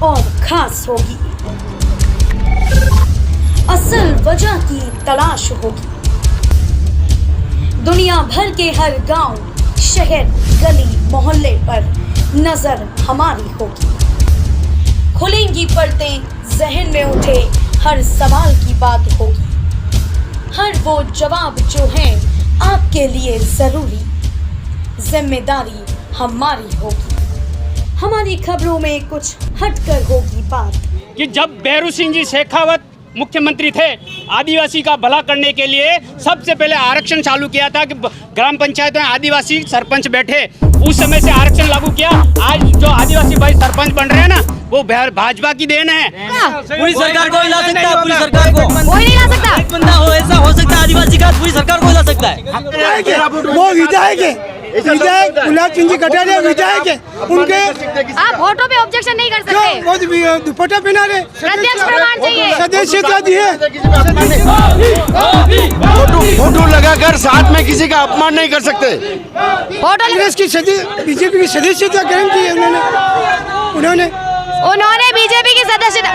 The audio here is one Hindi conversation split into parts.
और खास होगी। असल वजह की तलाश होगी। दुनिया भर के हर गांव, शहर, गली, मोहल्ले पर नजर हमारी होगी। खुलेंगी पर्दें, जहन में उठे हर सवाल की बात होगी। हर वो जवाब जो है आपके लिए जरूरी, जिम्मेदारी हमारी होगी। हमारी खबरों में कुछ हटकर होगी बात कि जब भैरू सिंह जी शेखावत मुख्यमंत्री थे, आदिवासी का भला करने के लिए सबसे पहले आरक्षण चालू किया था कि ग्राम पंचायत में आदिवासी सरपंच बैठे। उस समय से आरक्षण लागू किया। आज जो आदिवासी भाई सरपंच बन रहे हैं ना, वो भाजपा की देन है। पूरी सरकार को हिला सकता है, पूरी सरकार को कोई नहीं ला सकता। एक बंदा हो ऐसा हो सकता है आदिवासी का, पूरी सरकार को हिला सकता है। वो विधायक है, विधायक गुलाब सिंह जी कटारिया विधायक है। उनके आप फोटो पे ऑब्जेक्शन नहीं कर सकते। वो दुपट्टा पहना रहे, प्रत्यक्ष प्रमाण चाहिए। सदस्यता दी है। फोटो लगाकर साथ में किसी का अपमान नहीं कर सकते। फोटो कांग्रेस की बीजेपी की सदस्यता ग्रहण की है उन्होंने बीजेपी की सदस्यता,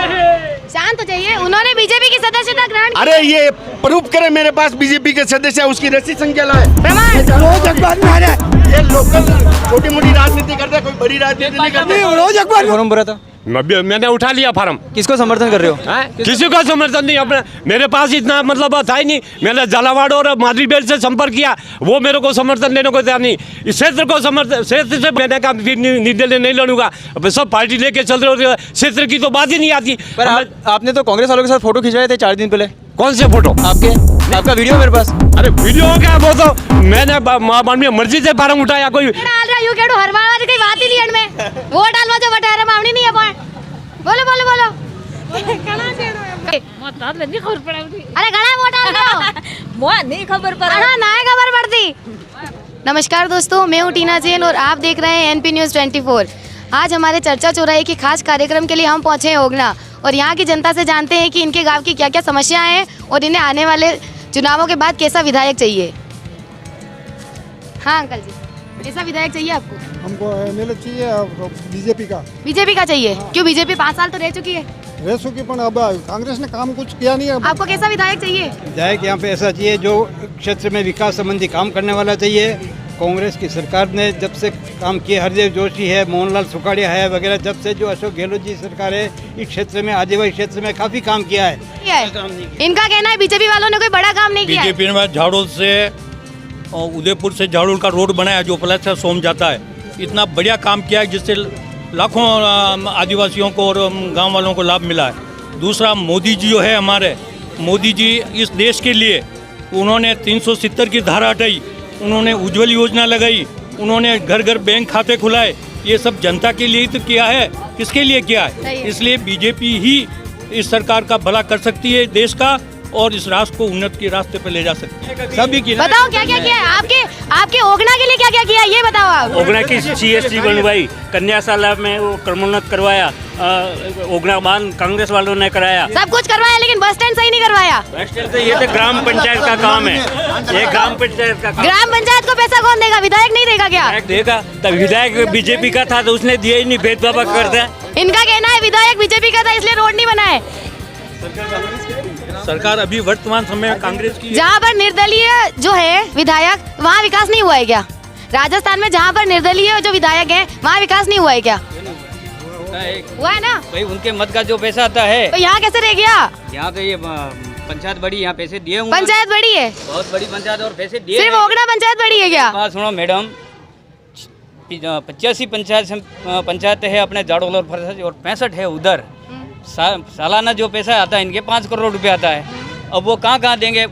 शांत हो जाइए, उन्होंने बीजेपी की सदस्यता ग्रहण की। अरे ये प्रूफ करे मेरे पास बीजेपी के सदस्य है, उसकी रसीद संख्या लाए। प्रमाण रोज अखबार में आ रहा है। ये लोकल छोटी मोटी राजनीति करते हैं, कोई बड़ी राजनीति नहीं करते। रोज अखबार में फॉर्म भरा था, मैंने उठा लिया फार्म। किसको समर्थन कर रहे हो? किसी का समर्थन नहीं, अपने मेरे पास इतना मतलब था ही नहीं। मैंने झालावाड़ और मादरी बेल से संपर्क किया, वो मेरे को समर्थन देने को तैयार नहीं। इस क्षेत्र को समर्थन, क्षेत्र से मैंने कहा निर्दलीय नहीं लड़ूंगा। सब पार्टी लेके चल रहे हो, क्षेत्र की तो बात ही नहीं आती। पर आपने तो कांग्रेस वालों के साथ फोटो खिंचवाए थे 4 दिन पहले। कौन से फोटो? आपका वीडियो मेरे पास। अरे वीडियो क्या, वो तो मैंने माननीय मर्जी से फार्म उठाया। कोई कई बात ही नहीं में वोट डालवा जो बटा मामनी नहीं है। बोलो बोलो बोलो। अरे घना वोट डाल नहीं खबर पड़ती। नमस्कार दोस्तों, मैं हूँ टीना जैन और आप देख रहे हैं एनपी न्यूज़ 24। आज हमारे चर्चा चौराहे की खास कार्यक्रम के लिए हम पहुँचे हैं ओगना और यहाँ की जनता से जानते हैं कि इनके गांव की क्या क्या समस्याएं हैं और इन्हें आने वाले चुनावों के बाद कैसा विधायक चाहिए। हाँ अंकल जी, कैसा विधायक चाहिए आपको? हमको एमएलए चाहिए, बीजेपी का चाहिए। क्यों? बीजेपी 5 साल तो रह चुकी है। रह चुकी, पर अब कांग्रेस ने काम कुछ किया नहीं है। आपको कैसा विधायक चाहिए? विधायक यहाँ पे ऐसा चाहिए जो क्षेत्र में विकास संबंधी काम करने वाला चाहिए। कांग्रेस की सरकार ने जब से काम किए, हरदेव जोशी है, मोहनलाल सुखाड़िया है वगैरह, जब से जो अशोक गहलोत जी सरकार है, इस क्षेत्र में आदिवासी क्षेत्र में काफी काम किया है। इनका कहना है बीजेपी वालों ने कोई बड़ा काम नहीं किया। बीजेपी ने झाड़ोल से उदयपुर से झाड़ोल का रोड बनाया जो प्लस से सोम जाता है, इतना बढ़िया काम किया है जिससे लाखों आदिवासियों को और गांव वालों को लाभ मिला है। दूसरा, मोदी जी जो है हमारे, मोदी जी इस देश के लिए उन्होंने 370 की धारा हटाई, उन्होंने उज्ज्वल योजना लगाई, उन्होंने घर घर बैंक खाते खुलाए। ये सब जनता के लिए ही तो किया है, किसके लिए किया है? इसलिए बीजेपी ही इस सरकार का भला कर सकती है देश का और इस राष्ट्र को उन्नति के रास्ते पर ले जा सकती है। सभी की बताओ क्या क्या किया है आपके ओगना के लिए, क्या क्या किया ये बताओ आप। ओगना की CST बनवाई, कन्याशाला में वो क्रमोन्नत करवाया, ओगना बांध कांग्रेस वालों ने कराया, सब कुछ करवाया, लेकिन बस स्टैंड सही नहीं करवाया। बस स्टैंड तो ये तो ग्राम पंचायत का काम है, ये ग्राम पंचायत का काम। ग्राम पंचायत को पैसा कौन देगा? विधायक नहीं देगा क्या? देगा, तब विधायक बीजेपी का था तो उसने दिया ही नहीं, भेदभाव करता है। इनका कहना है विधायक बीजेपी का था इसलिए रोड नहीं बनाए। सरकार अभी वर्तमान समय कांग्रेस की, जहाँ पर निर्दलीय जो है विधायक, वहाँ विकास नहीं हुआ है क्या? राजस्थान में जहाँ पर निर्दलीय जो विधायक है वहाँ विकास नहीं हुआ है क्या? हुआ है ना भाई, उनके मत का जो पैसा आता है तो यहाँ कैसे रह गया? यहाँ तो ये पंचायत बड़ी, यहाँ पैसे दिए हुए। पंचायत बड़ी है, बहुत बड़ी पंचायत और पैसे दिए। सिर्फ ओगना पंचायत बड़ी है क्या? बात सुनो मैडम, 85 पंचायत है अपने झाड़ोल और फरसज और 65 है उधर। सालाना जो पैसा आता है इनके 5 करोड़ रुपए आता है। अब वो कहाँ देंगे?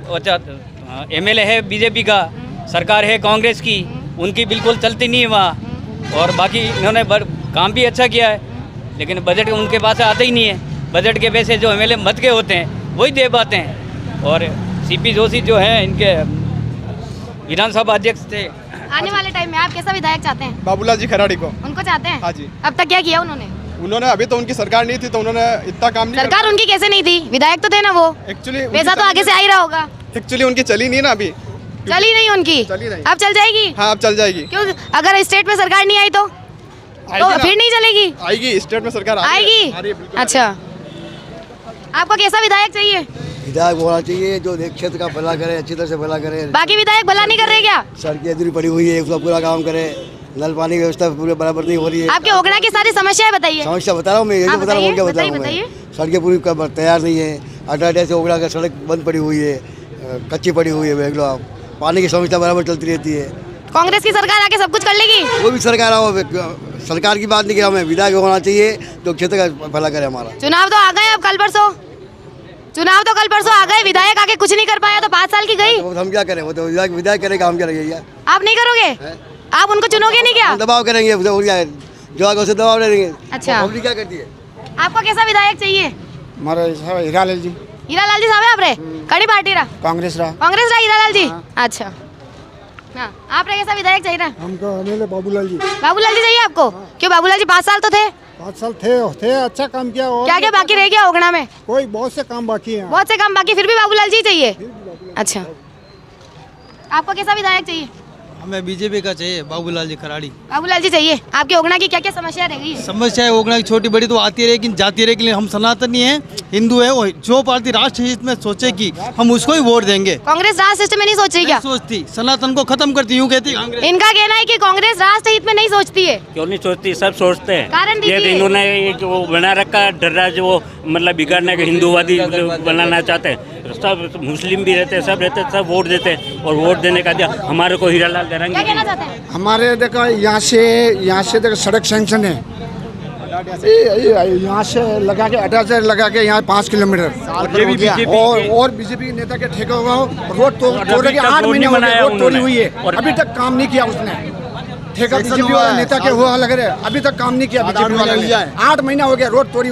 MLA है बीजेपी का, सरकार है कांग्रेस की, उनकी बिल्कुल चलती नहीं है वहाँ। और बाकी इन्होंने काम भी अच्छा किया है, लेकिन बजट उनके पास आते ही नहीं है। बजट के पैसे जो MLA मत के होते हैं वही दे पाते हैं। और CP जोशी जो है इनके विधानसभा अध्यक्ष थे। आने वाले टाइम में आप कैसा विधायक चाहते हैं? बाबूलाल जी खराड़ी को। उनको चाहते हैं? हाँ जी। अब तक क्या किया उन्होंने? अभी तो उनकी सरकार नहीं थी तो उन्होंने इतना काम नहीं। सरकार उनकी कैसे नहीं थी? विधायक तो थे ना वो। एक्चुअली पैसा तो आगे से आ ही रहा होगा। एक्चुअली उनकी चली नहीं ना अभी। चली नहीं उनकी? चली नहीं। अब चल जाएगी? हाँ अब चल जाएगी। क्यों? अगर स्टेट में सरकार नहीं आई तो? तो फिर नहीं चलेगी? आएगी, स्टेट में सरकार आएगी। अच्छा, आपको कैसा विधायक चाहिए? विधायक होना चाहिए जो क्षेत्र का भला करे, अच्छी तरह से भला करे। बाकी विधायक भला नहीं कर रहे क्या? सड़कें अधूरी पड़ी हुई है, उसका पूरा काम करे। नल पानी की व्यवस्था पूरे बराबर नहीं हो रही है। आपके ओगना की सारी समस्याएं बताइए। समस्या बता रहा हूँ मैं, यही बता रहा हूँ, क्या बता रहा हूँ बताइए। मैं। सड़कें पूरी तैयार नहीं है। अड्डा से ओगड़ा का सड़क बंद पड़ी हुई है, कच्ची पड़ी हुई है। देख लो आप, पानी की समस्या बराबर चलती रहती है। कांग्रेस की सरकार आके सब कुछ कर लेगी? वो भी सरकार आओ, सरकार की बात नहीं किया, हमें विधायक होना चाहिए जो क्षेत्र का भला करे हमारा। चुनाव तो आ गए अब, कल परसों चुनाव तो कल परसों आ गए, विधायक आके कुछ नहीं कर पाया तो 5 साल की गई। तो हम क्या करें, वो तो विधायक करेगा, हम क्या करेंगे? आप नहीं करोगे? आप उनको चुनोगे नहीं क्या? दबाव करेंगे, जो आगे उसे दबाव देंगे। अच्छा, पब्लिक क्या करती है? आपको कैसा विधायक चाहिए? हमारा हीरालाल जी। हीरालाल जी साहब आप रे कड़ी पार्टी रहा? कांग्रेस रहा। कांग्रेस रहा हीरालाल जी। अच्छा, हाँ, आप रे कैसा विधायक चाहिए? हमको मेरे बाबूलाल जी। बाबूलाल जी चाहिए आपको? क्यों, बाबूलाल जी 5 साल तो थे। 5 साल थे, अच्छा काम किया। और क्या क्या बाकी रह गया ओगना में? कोई बहुत से काम बाकी है। बहुत से काम बाकी, फिर भी बाबूलाल जी चाहिए। अच्छा, आपको कैसा विधायक चाहिए? हमें बीजेपी का चाहिए, बाबूलाल जी खराड़ी। बाबूलाल जी चाहिए। आपके ओगना की क्या क्या समस्या रह गई है? समस्या ओगना की छोटी बड़ी तो आती है, लेकिन जाती रहे, हम सनातनी हैं, हिंदू है। जो पार्टी राष्ट्र हित में सोचे कि हम उसको ही वोट देंगे। कांग्रेस राष्ट्र हित में नहीं सोच रही क्या? सोचती सनातन को खत्म करती, यूँ कहती कांग्रेस। इनका कहना है कि कांग्रेस राष्ट्र हित में नहीं सोचती है। क्यों नहीं सोचती? सब सोचते हैं। कारण ये दीजिए। इन्होंने जो बना रखा डर्रा, जो मतलब बिगाड़ने के हिंदूवादी बनाना चाहते हैं। सब मुस्लिम भी रहते हैं, सब रहते हैं, सब वोट देते हैं। और वोट देने का दिया हमारे को हीरालाल क्या देंगे। कहना चाहते हैं? हमारे देखो यहाँ से देखो सड़क सेंक्शन है, यहाँ से लगा के 18 से लगा के यहाँ 5 किलोमीटर। और बीजेपी नेता के ठेका हुआ हो, रोड तोड़ के 8 महीने हो गए, रोड तोड़ी हुई है, अभी तक काम नहीं किया उसने। ठेका बीजेपी वाला नेता के हुआ लग रहा है, अभी तक काम नहीं किया बीजेपी वाला ने। 8 महीना हो गया, रोड तोड़ी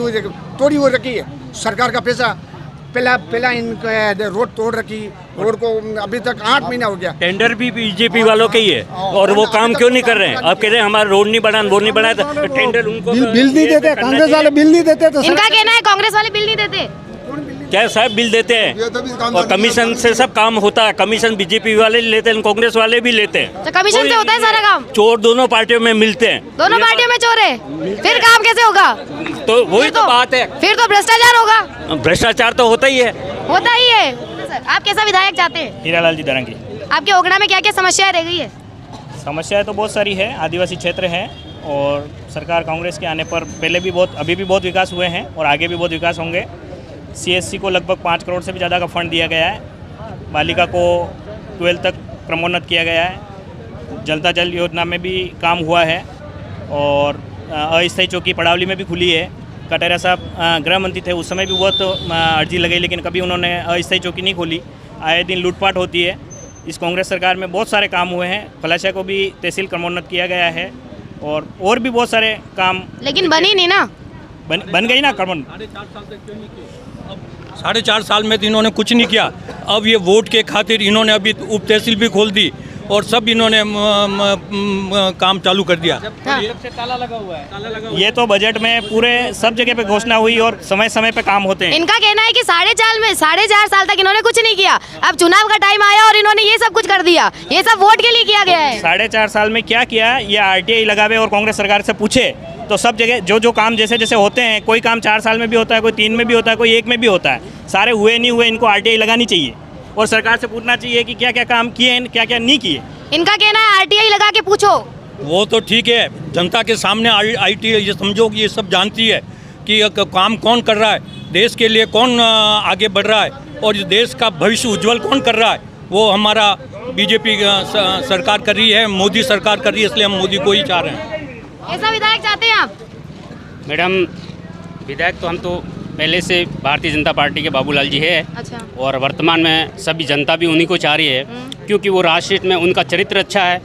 हुई रखी है। सरकार का पैसा पहला इनको रोड तोड़ रखी, रोड को अभी तक 8 महीना हो गया। टेंडर भी बीजेपी वालों के ही है, और वो काम क्यों नहीं कर रहे हैं? अब कह रहे हैं हमारा रोड नहीं बना, रोड नहीं बनाया, तो टेंडर उनको बिल नहीं देते, कांग्रेस वाले बिल नहीं देते। तो इनका कहना है कांग्रेस वाले बिल नहीं देते। क्या सब बिल देते हैं, और कमीशन से सब काम होता है। कमीशन बीजेपी वाले लेते हैं, कांग्रेस वाले भी लेते हैं। तो कमीशन से होता है सारा काम? चोर दोनों पार्टियों में मिलते हैं। दोनों पार्टियों में चोर है, फिर काम कैसे होगा? तो वही तो बात है, फिर तो भ्रष्टाचार होगा। भ्रष्टाचार तो होता ही है। होता ही है। सर, आप कैसा विधायक चाहते हैं? हीरालाल जी दरंगी। आपके ओगना में क्या क्या समस्याएं रह गई है? समस्याएं तो बहुत सारी है, आदिवासी क्षेत्र है, और सरकार कांग्रेस के आने पर पहले भी बहुत, अभी भी बहुत विकास हुए हैं और आगे भी बहुत विकास होंगे। CSC को लगभग 5 करोड़ से भी ज़्यादा का फंड दिया गया है। बालिका को 12 तक क्रमोन्नत किया गया है। जलता जल योजना में भी काम हुआ है, और अस्थायी चौकी पड़ावली में भी खुली है। कटेरा साहब गृह मंत्री थे, उस समय भी बहुत अर्जी लगाई, लेकिन कभी उन्होंने अस्थायी चौकी नहीं खोली। आए दिन लूटपाट होती है। इस कांग्रेस सरकार में बहुत सारे काम हुए हैं। फलाशा को भी तहसील क्रमोन्नत किया गया है, और भी बहुत सारे काम। लेकिन बनी नहीं ना? बन गई ना क्रमोन्नत। 4.5 साल में तो इन्होंने कुछ नहीं किया। अब ये वोट के खातिर इन्होंने अभी उप तहसील भी खोल दी, और सब इन्होंने काम चालू कर दिया। ताला लगा हुआ है। ये तो बजट में पूरे सब जगह पे घोषणा हुई, और समय समय पे काम होते हैं। इनका कहना है कि 4.5 साल तक इन्होंने कुछ नहीं किया। अब चुनाव का टाइम आया और इन्होंने ये सब कुछ कर दिया। ये सब वोट के लिए किया गया है। 4.5 साल में क्या किया, ये RTI लगावे और कांग्रेस सरकार से पूछे तो सब जगह जो काम जैसे जैसे होते हैं, कोई काम 4 साल में भी होता है, कोई 3 में भी होता है, कोई 1 में भी होता है। सारे हुए नहीं हुए, इनको RTI लगानी चाहिए, और सरकार से पूछना चाहिए कि क्या क्या काम किए, क्या क्या नहीं किए। इनका कहना है RTI लगा के पूछो। वो तो ठीक है, जनता के सामने IT ये समझो कि ये सब जानती है कि काम कौन कर रहा है, देश के लिए कौन आगे बढ़ रहा है, और इस देश का भविष्य उज्जवल कौन कर रहा है। वो हमारा बीजेपी सरकार कर रही है, मोदी सरकार कर रही है, इसलिए हम मोदी को ही चाह रहे हैं। ऐसा विधायक चाहते हैं आप? मैडम, विधायक तो हम तो पहले से भारतीय जनता पार्टी के बाबूलाल जी है। अच्छा। और वर्तमान में सभी जनता भी उन्हीं को चाह रही है, क्योंकि वो राष्ट्रहित में उनका चरित्र अच्छा है।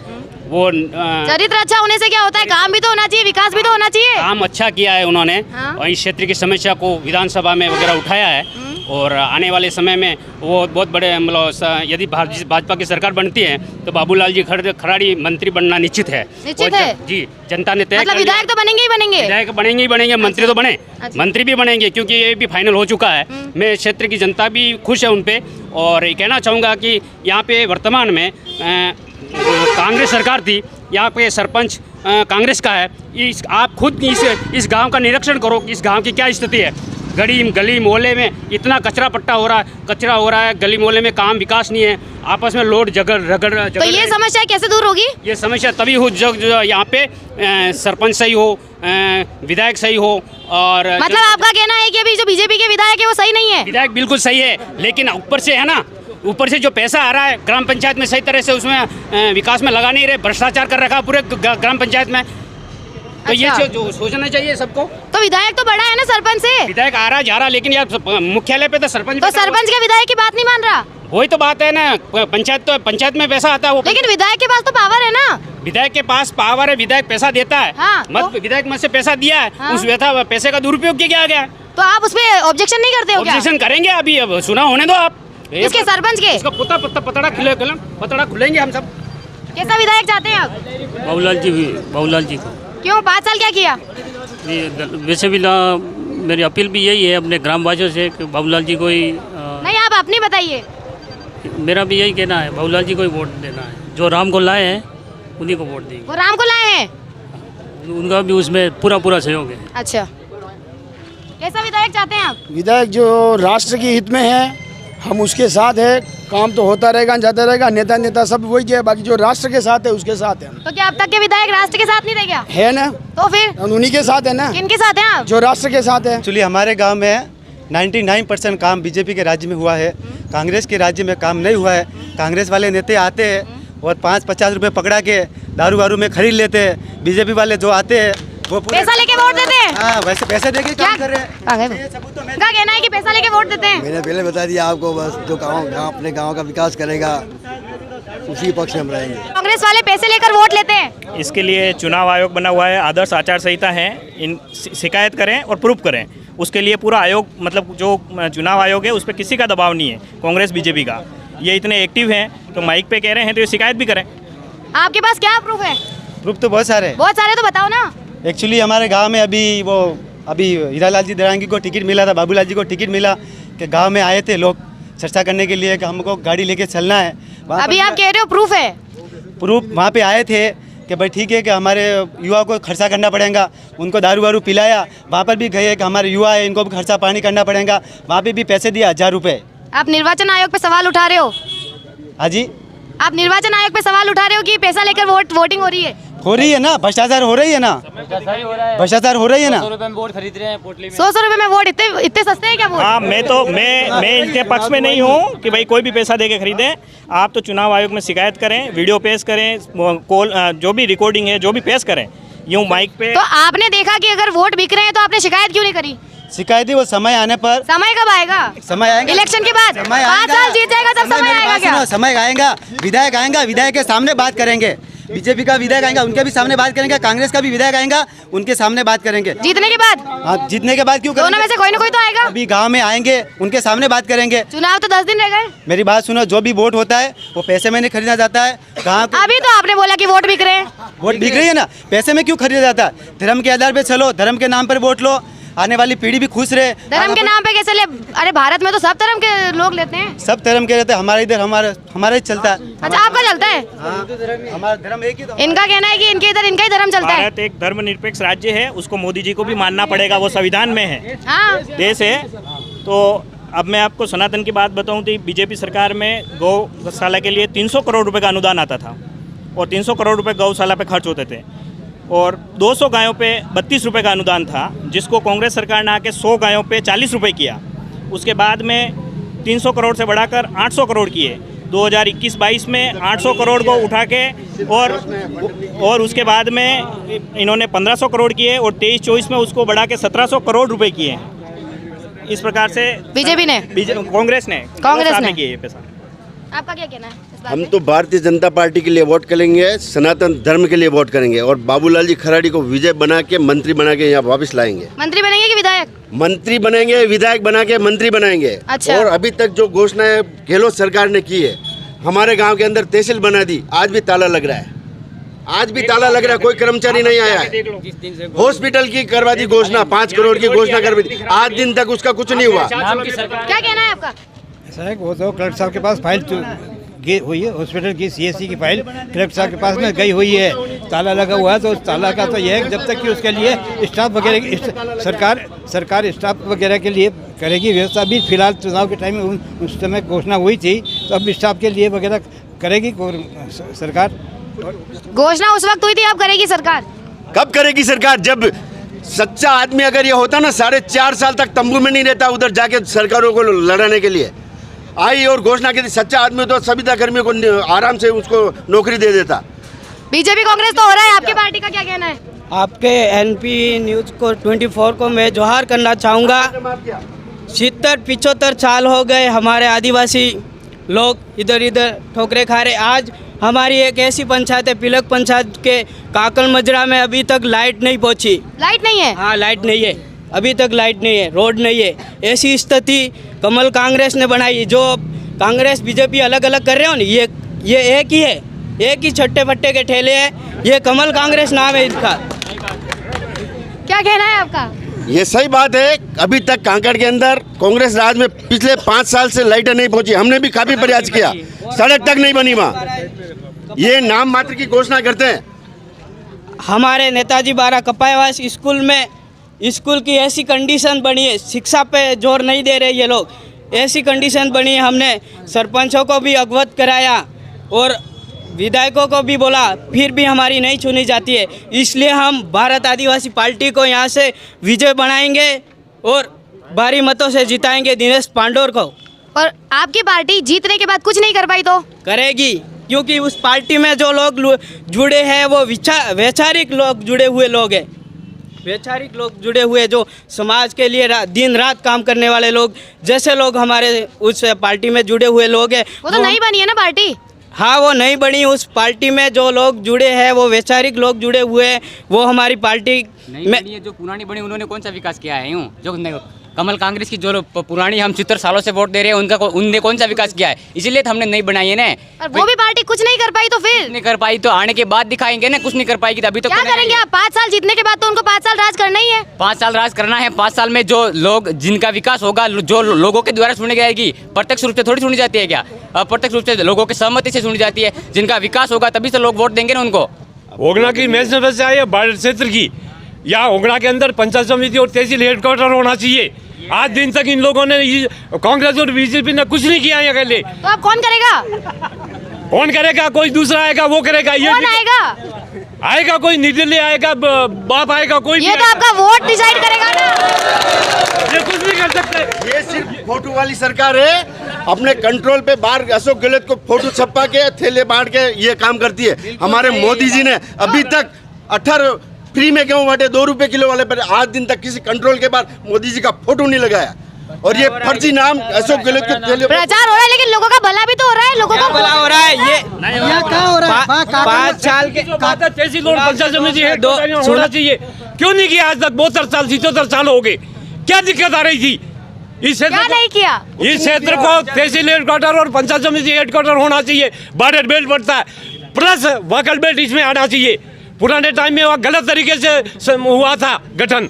वो चरित्र अच्छा होने से क्या होता है? काम भी तो होना चाहिए, विकास भी तो होना चाहिए। काम अच्छा किया है उन्होंने, हाँ। और इस क्षेत्र की समस्या को विधानसभा में वगैरह उठाया है। और आने वाले समय में वो बहुत बड़े, मतलब यदि भाजपा की सरकार बनती है तो बाबूलाल जी खराड़ी मंत्री बनना निश्चित है। निश्चित है? जी, जनता ने तय मतलब विधायक तो बनेंगे ही बनेंगे? विधायक बनेंगे ही बनेंगे, मंत्री तो बने, मंत्री भी बनेंगे, क्योंकि ये भी फाइनल हो चुका है। मैं क्षेत्र की जनता भी खुश है उन पे, और ये कहना चाहूँगा कि यहाँ पे वर्तमान में कांग्रेस सरकार थी, यहाँ पे सरपंच कांग्रेस का है। आप खुद इस गांव का निरीक्षण करो कि इस गांव की क्या स्थिति है। गली मोहल्ले में इतना कचरा पट्टा हो रहा है, गली मोहल्ले में काम विकास नहीं है, आपस में लोड रगड़। तो ये समस्या कैसे दूर होगी? ये समस्या तभी हो जब यहाँ पे सरपंच सही हो, विधायक सही हो। और मतलब आपका कहना है कि अभी जो बीजेपी के विधायक है वो सही नहीं है? विधायक बिल्कुल सही है, लेकिन ऊपर से है ना, ऊपर से जो पैसा आ रहा है ग्राम पंचायत में सही तरह से उसमें विकास में लगा नहीं रहे, भ्रष्टाचार कर रखा पूरे ग्राम पंचायत में। तो ये जो सोचना चाहिए सबको। तो विधायक तो बड़ा है ना सरपंच से? विधायक आ रहा जा रहा, लेकिन यार मुख्यालय पे तो सरपंच का विधायक की बात नहीं मान रहा। वही तो बात है ना, पंचायत में पैसा आता है वो, लेकिन विधायक के पास तो पावर है ना। विधायक के पास पावर है, विधायक पैसा देता है। हाँ, विधायक मत से पैसा दिया है। हाँ। उस पैसे का दुरुपयोग किया गया है। तो आप उस पर ऑब्जेक्शन नहीं करते हो क्या? ऑब्जेक्शन करेंगे, अभी अब सुना होने दो आप। इसके सरपंच के इसका पतड़ा खुलेंगे हम सब। कैसा विधायक चाहते हैं आप? बाबूलाल जी को। क्यों, 5 साल क्या किया? वैसे भी ना, मेरी अपील भी यही है अपने ग्रामवासियों से कि बाबूलाल जी को ही नहीं, आप अपनी बताइए। मेरा भी यही कहना है, बाबूलाल जी को ही वोट देना है। जो राम को लाए हैं उन्हीं को वोट देंगे। वो राम को लाए हैं? उनका भी उसमें पूरा सहयोग है। अच्छा, कैसा विधायक चाहते हैं आप? विधायक जो राष्ट्र के हित में है, हम उसके साथ है। काम तो होता रहेगा, जाता रहेगा, नेता सब वही है, बाकी जो राष्ट्र के साथ है उसके साथ है। तो क्या अब तक के विधायक राष्ट्र के साथ नहीं थे क्या? है ना, तो फिर उन्हीं के साथ है ना। किनके साथ हैं आप? जो राष्ट्र के साथ है। एक्चुअली हमारे गांव में 99% काम बीजेपी के राज्य में हुआ है, कांग्रेस के राज्य में काम नहीं हुआ है। कांग्रेस वाले नेता आते हैं और 5-50 रुपये पकड़ा के दारू में खरीद लेते हैं। बीजेपी वाले जो आते हैं वो पैसा लेके वोट देते हैं। हाँ, वैसे पैसे देके काम कर रहे हैं। क्या कहना है कि पैसा लेके वोट देते हैं? मैंने पहले बता दिया आपको, बस जो अपने गाँव का विकास करेगा उसी पक्ष में हम रहेंगे। कांग्रेस वाले पैसे लेकर वोट लेते हैं। इसके लिए चुनाव आयोग बना हुआ है, आदर्श आचार संहिता है, इन शिकायत करें और प्रूफ करें। उसके लिए पूरा आयोग, मतलब जो चुनाव आयोग है उस पर किसी का दबाव नहीं है, कांग्रेस बीजेपी का। ये इतने एक्टिव हैं तो माइक पे कह रहे हैं तो ये शिकायत भी करें। आपके पास क्या प्रूफ है? प्रूफ तो बहुत सारे तो बताओ ना। एक्चुअली हमारे गांव में अभी हीरालाल जी दरांगी को टिकट मिला था, बाबूलाल जी को टिकट मिला कि गांव में आए थे लोग चर्चा करने के लिए कि हमको गाड़ी लेके चलना है। अभी आप कह रहे हो प्रूफ है? प्रूफ वहाँ पे आए थे कि भाई ठीक है कि हमारे युवा को खर्चा करना पड़ेगा, उनको दारू वारू पिलाया। वहाँ पर भी गए कि हमारे युवा है, इनको भी खर्चा पानी करना पड़ेगा। वहाँ पे भी पैसे दिया 1000 रुपये। आप निर्वाचन आयोग पे सवाल उठा रहे हो? हाँ जी, आप निर्वाचन आयोग पे सवाल उठा रहे हो कि पैसा लेकर वोटिंग हो रही है? हो रही है ना, भ्रष्टाचार हो रही है ना, भ्रष्टाचार हो रही है ना। 100 वोट खरीद रहे हैं पोटली में। 100 रुपए में वोट इतने सस्ते हैं क्या वोट? हाँ, मैं इनके पक्ष में नहीं हूँ कि भाई कोई भी पैसा दे के खरीदें। आप तो चुनाव आयोग में शिकायत करें, वीडियो पेश करें, कॉल जो भी रिकॉर्डिंग है जो भी पेश करें, यूँ माइक पे। तो आपने देखा कि अगर वोट बिक रहे हैं तो आपने शिकायत क्यों नहीं करी? शिकायत वो समय आने पर। समय कब आएगा? समय आएगा इलेक्शन के बाद। 5 साल जीत जाएगा तब समय आएगा क्या? समय आएगा, विधायक आएगा, विधायक के सामने बात करेंगे। बीजेपी का विधायक आएगा, उनके भी सामने बात करेंगे। कांग्रेस का भी विधायक आएगा, उनके सामने बात करेंगे। जीतने के बाद? हाँ, जीतने के बाद क्यों करेंगे? दोनों में से कोई ना कोई तो आएगा। अभी गांव में आएंगे, उनके सामने बात करेंगे। चुनाव तो 10 दिन रह गए। मेरी बात सुनो, जो भी वोट होता है वो पैसे में नहीं खरीदा जाता है। अभी तो आपने बोला कि वोट बिक रहे हैं। वोट बिक रही है ना, पैसे में क्यों खरीदा जाता है? धर्म के आधार पे चलो, धर्म के नाम पर वोट लो, आने वाली पीढ़ी भी खुश रहे। धर्म के नाम पे कैसे ले? अरे भारत में तो सब धर्म के लोग लेते हैं। सब धर्म के रहते हैं, हमारे इधर हमारा ही चलता है। अच्छा, आपका चलता है? हमारा धर्म एक ही। इनका कहना है कि इनके इधर इनका ही धर्म चलता है। भारत एक धर्मनिरपेक्ष राज्य है, उसको मोदी जी को भी मानना पड़ेगा, वो संविधान में है। हाँ, देश है। तो अब मैं आपको सनातन की बात बताऊं तो बीजेपी सरकार में गौशाला के लिए 300 करोड़ रुपए का अनुदान आता था और 300 करोड़ रुपए गौशाला पे खर्च होते थे और 200 गायों पे 32 रुपये का अनुदान था, जिसको कांग्रेस सरकार ने आके 100 गायों पे 40 रुपये किया। उसके बाद में 300 करोड़ से बढ़ाकर 800 करोड़ किए। 2021-22 में 800 करोड़ को उठा के और उसके बाद में इन्होंने 1500 करोड़ किए और 23-24 में उसको बढ़ा के 1700 करोड़ रुपए किए। इस प्रकार से बीजेपी ने, कांग्रेस ने किए ये पैसा। आपका क्या कहना है इस बात हम में? तो भारतीय जनता पार्टी के लिए वोट करेंगे, सनातन धर्म के लिए वोट करेंगे और बाबूलाल जी खराड़ी को विजय बना के मंत्री बना के यहाँ वापस लाएंगे। मंत्री बनेंगे कि विधायक? मंत्री बनेंगे, विधायक बना के मंत्री बनाएंगे। अच्छा। और अभी तक जो घोषणाएं गहलोत सरकार ने की है, हमारे गांव के अंदर तहसील बना दी, आज भी ताला लग रहा है, आज भी ताला लग रहा है, कोई कर्मचारी नहीं आया है। हॉस्पिटल की करवा दी घोषणा, 5 करोड़ की घोषणा करवा दी, आज दिन तक उसका कुछ नहीं हुआ। क्या कहना है आपका? वो तो कलेक्टर साहब के पास फाइल हुई है हॉस्पिटल की CSC की फाइल कलेक्टर साहब के पास में गई हुई है, ताला लगा हुआ है। तो उस ताला का तो यह है कि जब तक कि उसके लिए स्टाफ वगैरह सरकार स्टाफ वगैरह के लिए करेगी व्यवस्था। भी फिलहाल चुनाव के टाइम में उस समय घोषणा हुई थी, तो अब स्टाफ के लिए वगैरह करेगी सरकार। घोषणा उस वक्त हुई थी, अब करेगी सरकार। कब करेगी सरकार? जब सच्चा आदमी अगर ये होता ना 4.5 साल तक तंबू में नहीं रहता उधर जाके सरकारों को लड़ाने के लिए आई और घोषणा की थी। सच्चा आदमी तो संविदा कर्मियों को आराम से उसको नौकरी दे देता। बीजेपी कांग्रेस तो हो रहा है, आपकी पार्टी का क्या कहना है? आपके NP न्यूज़ को 24 को मैं जोहार करना चाहूँगा। 70-75 साल हो गए हमारे आदिवासी लोग इधर इधर ठोकरे खा रहे। आज हमारी एक ऐसी पंचायत है पिलक पंचायत के काकल मजरा में अभी तक लाइट नहीं पहुंची। लाइट नहीं है? हाँ, लाइट नहीं है, अभी तक लाइट नहीं है, रोड नहीं है। ऐसी स्थिति कमल कांग्रेस ने बनाई। जो कांग्रेस बीजेपी अलग अलग कर रहे हो ना, ये एक ही है, एक ही छट्टे फट्टे के ठेले हैं। ये कमल कांग्रेस नाम है इसका। क्या कहना है आपका? ये सही बात है। अभी तक कांकड़ के अंदर कांग्रेस राज में पिछले 5 साल से लाइटें नहीं पहुंची। हमने भी काफी प्रयास किया, सड़क तक नहीं बनी वहाँ। ये नाम मात्र की घोषणा करते हैं। हमारे नेताजी बारा कपायवास स्कूल में स्कूल की ऐसी कंडीशन बनी है, शिक्षा पे जोर नहीं दे रहे ये लोग, ऐसी कंडीशन बनी है। हमने सरपंचों को भी अवगत कराया और विधायकों को भी बोला, फिर भी हमारी नहीं सुनी जाती है। इसलिए हम भारत आदिवासी पार्टी को यहाँ से विजय बनाएंगे और भारी मतों से जिताएंगे दिनेश पांडोर को। और आपकी पार्टी जीतने के बाद कुछ नहीं कर पाई तो करेगी, क्योंकि उस पार्टी में जो लोग जुड़े हैं वो वैचारिक लोग जुड़े हुए लोग हैं। वैचारिक लोग जुड़े हुए जो समाज के लिए दिन रात काम करने वाले लोग, जैसे लोग हमारे उस पार्टी में जुड़े हुए लोग हैं। वो तो नहीं बनी है ना पार्टी? हाँ, वो नहीं बनी। उस पार्टी में जो लोग जुड़े हैं वो वैचारिक लोग जुड़े हुए हैं, वो हमारी पार्टी में जो पुरानी बनी उन्होंने कौन सा विकास किया है? यूँ जो कमल कांग्रेस की जो पुरानी हम 70 सालों से वोट दे रहे हैं उनने कौन सा विकास किया है? इसीलिए तो हमने नहीं बनाई है ना। और वो भी पार्टी कुछ नहीं कर पाई तो फिर नहीं कर पाई तो आने के बाद दिखाएंगे ना। कुछ नहीं कर पाएगी तो अभी तो क्या करेंगे आप? 5 साल जीतने के बाद तो उनको 5 साल राज करना ही है। 5 साल राज करना है। 5 साल में जो लोग जिनका विकास होगा, जो लोगों के द्वारा सुनी जाएगी, प्रत्यक्ष रूप से थोड़ी सुनी जाती है क्या? अप्रत्यक्ष रूप से लोगों की सहमति से सुनी जाती है। जिनका विकास होगा तभी से लोग वोट देंगे ना उनको। ओगना की मैच से आई है बाढ़ क्षेत्र की, यहाँ ओगना के अंदर पंचायत समिति और तहसील हेडक्वार्टर होना चाहिए। आज दिन तक इन लोगों ने कांग्रेस और बीजेपी ने कुछ नहीं किया यहाँ के लिए। तो अब कौन करेगा? कौन करेगा? कोई दूसरा आएगा वो करेगा। ये कौन आएगा? आएगा कोई निर्दलीय आएगा, बाप आएगा कोई। ये तो आपका वोट डिसाइड करेगा ना। ये कुछ नहीं कर सकते। ये सिर्फ फोटो वाली सरकार है। अपने कंट्रोल पे बाहर अशोक गहलोत को फोटो छपा के थैले बांट के ये काम करती है। हमारे मोदी जी ने अभी तक 18 फ्री में गेहूं बांटे 2 रुपए किलो वाले पर। आज दिन तक किसी कंट्रोल के बाद मोदी जी का फोटो नहीं लगाया। और ये फर्जी नाम अशोक गहलोत के थैले प्रचार हो रहा है, लेकिन लोगों का भला भी तो हो रहा है। लोगों का भला हो रहा है। ये क्या हो रहा है? 5 साल के तहसील और पंचायत समिति है होना चाहिए। क्यों नहीं किया आज तक? 72 साल 77 साल हो गए। क्या दिक्कत आ रही थी? इस क्या नहीं किया? इस क्षेत्र को तहसील हेडक्वार्टर और पंचायत समिति हेडक्वार्टर होना चाहिए। बॉर्डर बेल्ट पड़ता है, प्लस वकल बेल्ट इसमें आना चाहिए। पुराने टाइम में वह गलत तरीके से हुआ था गठन,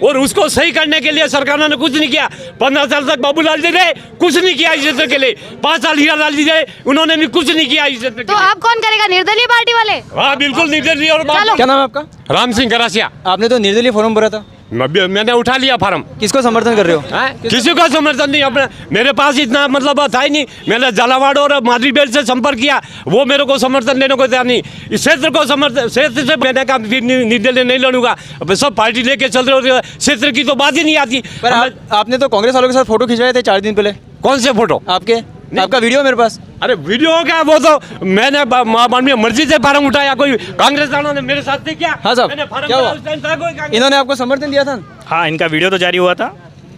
और उसको सही करने के लिए सरकार ने कुछ नहीं किया। 15 साल तक बाबूलाल जी ने कुछ नहीं किया इस क्षेत्र के लिए। 5 साल हीरालाल जी ने, उन्होंने भी कुछ नहीं किया इस क्षेत्र के लिए। तो अब कौन करेगा? निर्दलीय पार्टी वाले? हाँ बिल्कुल निर्दलीय। और क्या नाम है आपका? राम सिंह गरासिया। आपने तो निर्दलीय फॉर्म भरा था। मैंने उठा लिया फार्म। किसको समर्थन कर रहे हो? किसी का समर्थन नहीं। अपने मेरे पास इतना मतलब था ही नहीं। मैंने झालावाड़ और मादरी बेल्ट से संपर्क किया, वो मेरे को समर्थन देने को तैयार नहीं। इस क्षेत्र को समर्थन, क्षेत्र से मैंने कहा फिर निर्दलीय नहीं लड़ूंगा। सब पार्टी लेके चल रहे हो, क्षेत्र की तो बात ही नहीं आती। पर आपने तो कांग्रेस वालों के साथ फोटो खिंचवाए थे 4 दिन पहले। कौन से फोटो? आपका वीडियो मेरे पास। अरे वीडियो हो गया, वो तो मैंने माननीय मर्जी से फार्म उठाया। कोई कांग्रेस वालों ने मेरे साथ थे क्या? हाँ साहब, क्या हुआ? इन्होंने आपको समर्थन दिया था? हाँ, इनका वीडियो तो जारी हुआ था।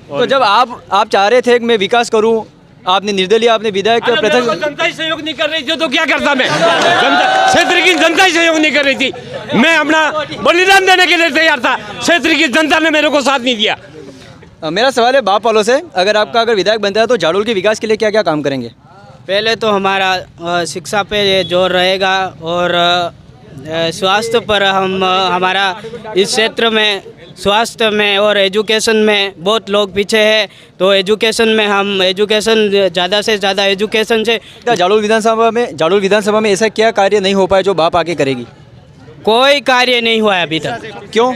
तो जब आप चाह रहे थे कि मैं विकास करूं, आपने निर्दलीय, आपने विधायक जनता ही सहयोग नहीं कर रही थी, तो क्या करता मैं? क्षेत्र की जनता ही सहयोग नहीं कर रही थी। मैं अपना बलिदान देने के लिए तैयार था, क्षेत्र की जनता ने मेरे को साथ नहीं दिया। मेरा सवाल है बाप वालों से, अगर विधायक बनता है तो जाडोल के विकास के लिए क्या क्या काम करेंगे? पहले तो हमारा शिक्षा पे जोर रहेगा और स्वास्थ्य पर हमारा इस क्षेत्र में स्वास्थ्य में और एजुकेशन में बहुत लोग पीछे हैं। तो एजुकेशन में हम एजुकेशन ज़्यादा से ज़्यादा एजुकेशन से जाडोल विधानसभा में ऐसा क्या कार्य नहीं हो पाया जो बाप आके करेगी? कोई कार्य नहीं हुआ है अभी तक। क्यों?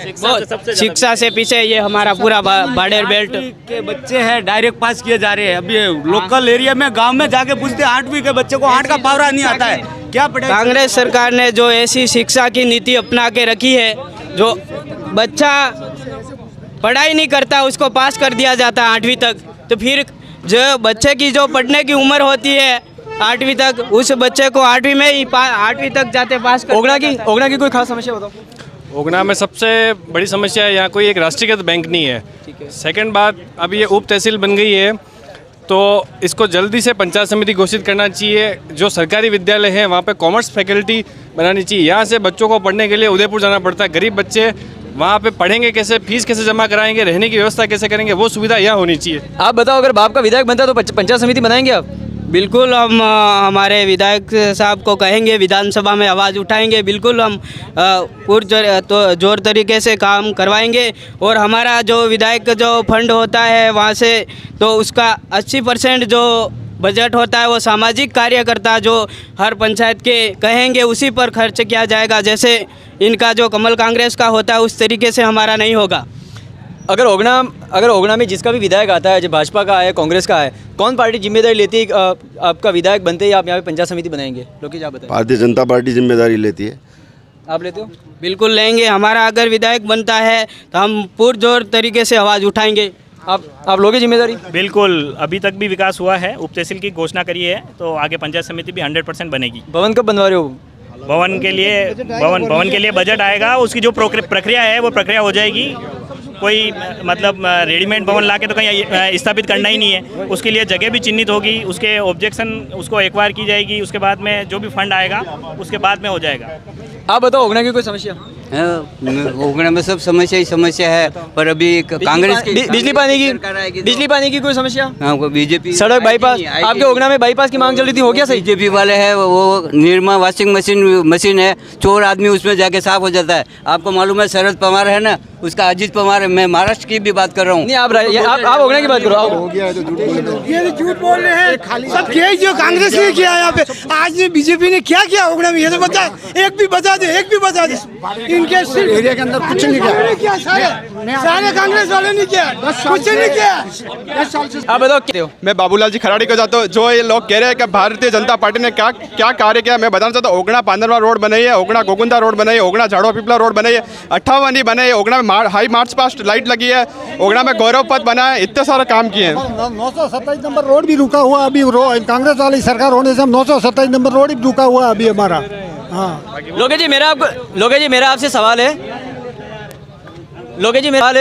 शिक्षा से पीछे ये हमारा पूरा बॉर्डर बेल्ट के बच्चे हैं डायरेक्ट पास किए जा रहे हैं। अभी लोकल एरिया में गांव में जाके पूछते 8वीं के बच्चे को 8 का पावरा नहीं आता है, क्या पढ़े? कांग्रेस सरकार ने जो ऐसी शिक्षा की नीति अपना के रखी है, जो बच्चा पढ़ाई नहीं करता उसको पास कर दिया जाता है 8वीं तक, तो फिर जो बच्चे की जो पढ़ने की उम्र होती है 8वीं तक, उस बच्चे को 8वीं में ही 8वीं तक जाते पास कर। ओगना की कोई खास समस्या बताओ। ओगना में सबसे बड़ी समस्या है यहाँ कोई एक राष्ट्रीयकृत बैंक नहीं है। सेकंड बात, अभी ये उप तहसील बन गई है तो इसको जल्दी से पंचायत समिति घोषित करना चाहिए। जो सरकारी विद्यालय हैं वहाँ पे कॉमर्स फैकल्टी बनानी चाहिए। यहाँ से बच्चों को पढ़ने के लिए उदयपुर जाना पड़ता है। गरीब बच्चे वहाँ पे पढ़ेंगे कैसे, फीस कैसे जमा कराएंगे, रहने की व्यवस्था कैसे करेंगे, वो सुविधा यहाँ होनी चाहिए। आप बताओ, अगर बाप का विधायक बनता है तो पंचायत समिति बनाएंगे आप? बिल्कुल, हम हमारे विधायक साहब को कहेंगे, विधानसभा में आवाज़ उठाएंगे। बिल्कुल हम जोर तरीके से काम करवाएंगे। और हमारा जो विधायक जो फंड होता है वहाँ से तो उसका 80% जो बजट होता है वो सामाजिक कार्यकर्ता जो हर पंचायत के कहेंगे उसी पर खर्च किया जाएगा। जैसे इनका जो कमल कांग्रेस का होता है उस तरीके से हमारा नहीं होगा। अगर ओगना में जिसका भी विधायक आता है, जो भाजपा का है, कांग्रेस का है, कौन पार्टी जिम्मेदारी लेती है? आपका विधायक बनते ही आप यहाँ पे पंचायत समिति बनाएंगे? लोग आप बताएं। भारतीय जनता पार्टी जिम्मेदारी लेती है। आप लेते हो? बिल्कुल लेंगे। हमारा अगर विधायक बनता है तो हम पुरजोर तरीके से आवाज़ उठाएंगे। आप लोगे जिम्मेदारी? बिल्कुल, अभी तक भी विकास हुआ है। उप तहसील की घोषणा करी है तो आगे पंचायत समिति भी 100% बनेगी। भवन कब बनवा रहे हो? भवन के लिए बजट आएगा, उसकी जो प्रक्रिया है वो प्रक्रिया हो जाएगी। कोई मतलब रेडीमेड भवन लाके तो कहीं स्थापित करना ही नहीं है। उसके लिए जगह भी चिन्हित होगी, उसके ऑब्जेक्शन उसको एक्वायर की जाएगी, उसके बाद में जो भी फंड आएगा उसके बाद में हो जाएगा। आप बताओ, ओगना की कोई समस्या? ओगना में सब समस्या ही समस्या है, पर अभी कांग्रेस की बिजली पानी की कोई समस्या? हाँ, बीजेपी सड़क बाईपास, आपके ओगना में बाईपास की मांग चल रही थी, हो गया सही? बीजेपी वाले है वो निर्मा वॉशिंग मशीन है, चोर आदमी उसमें जाके साफ हो जाता है। आपको मालूम है शरद पवार है ना, उसका अजीत पवार है। मैं महाराष्ट्र की भी बात कर रहा हूँ। नहीं, आप ओगना की बात करो। ये झूठ बोल रहे हैं सब। क्या जो कांग्रेस ने किया यहाँ पे, आज बीजेपी ने क्या किया ओगना में, ये तो बता, एक भी बता दे। इनके एरिया के अंदर कुछ नहीं किया, सारे कांग्रेस वाले नहीं किया, कुछ नहीं किया। 10 साल से आप बताओ। मैं बाबूलाल जी खराड़ी को जाता हूँ। जो ये लोग कह रहे हैं कि भारतीय जनता पार्टी ने क्या कार्य किया, मैं बताना चाहता हूँ। ओगना पांदरवा रोड बनाई है, ओगना गोकुंदा रोड बनाई है, ओगना झाड़ो पिपला रोड बनाई है, 58 बनाई है, ओगना में हाई मार्च पास्ट लाइट लगी है, ओगना में गौरव पथ बना है। इतने सारे काम किए हैं। 927 नंबर रोड भी रुका हुआ अभी, कांग्रेस वाली सरकार होने से 927 नंबर रोड भी रुका हुआ अभी हमारा। हाँ, लोकेश जी मेरा आपसे सवाल है।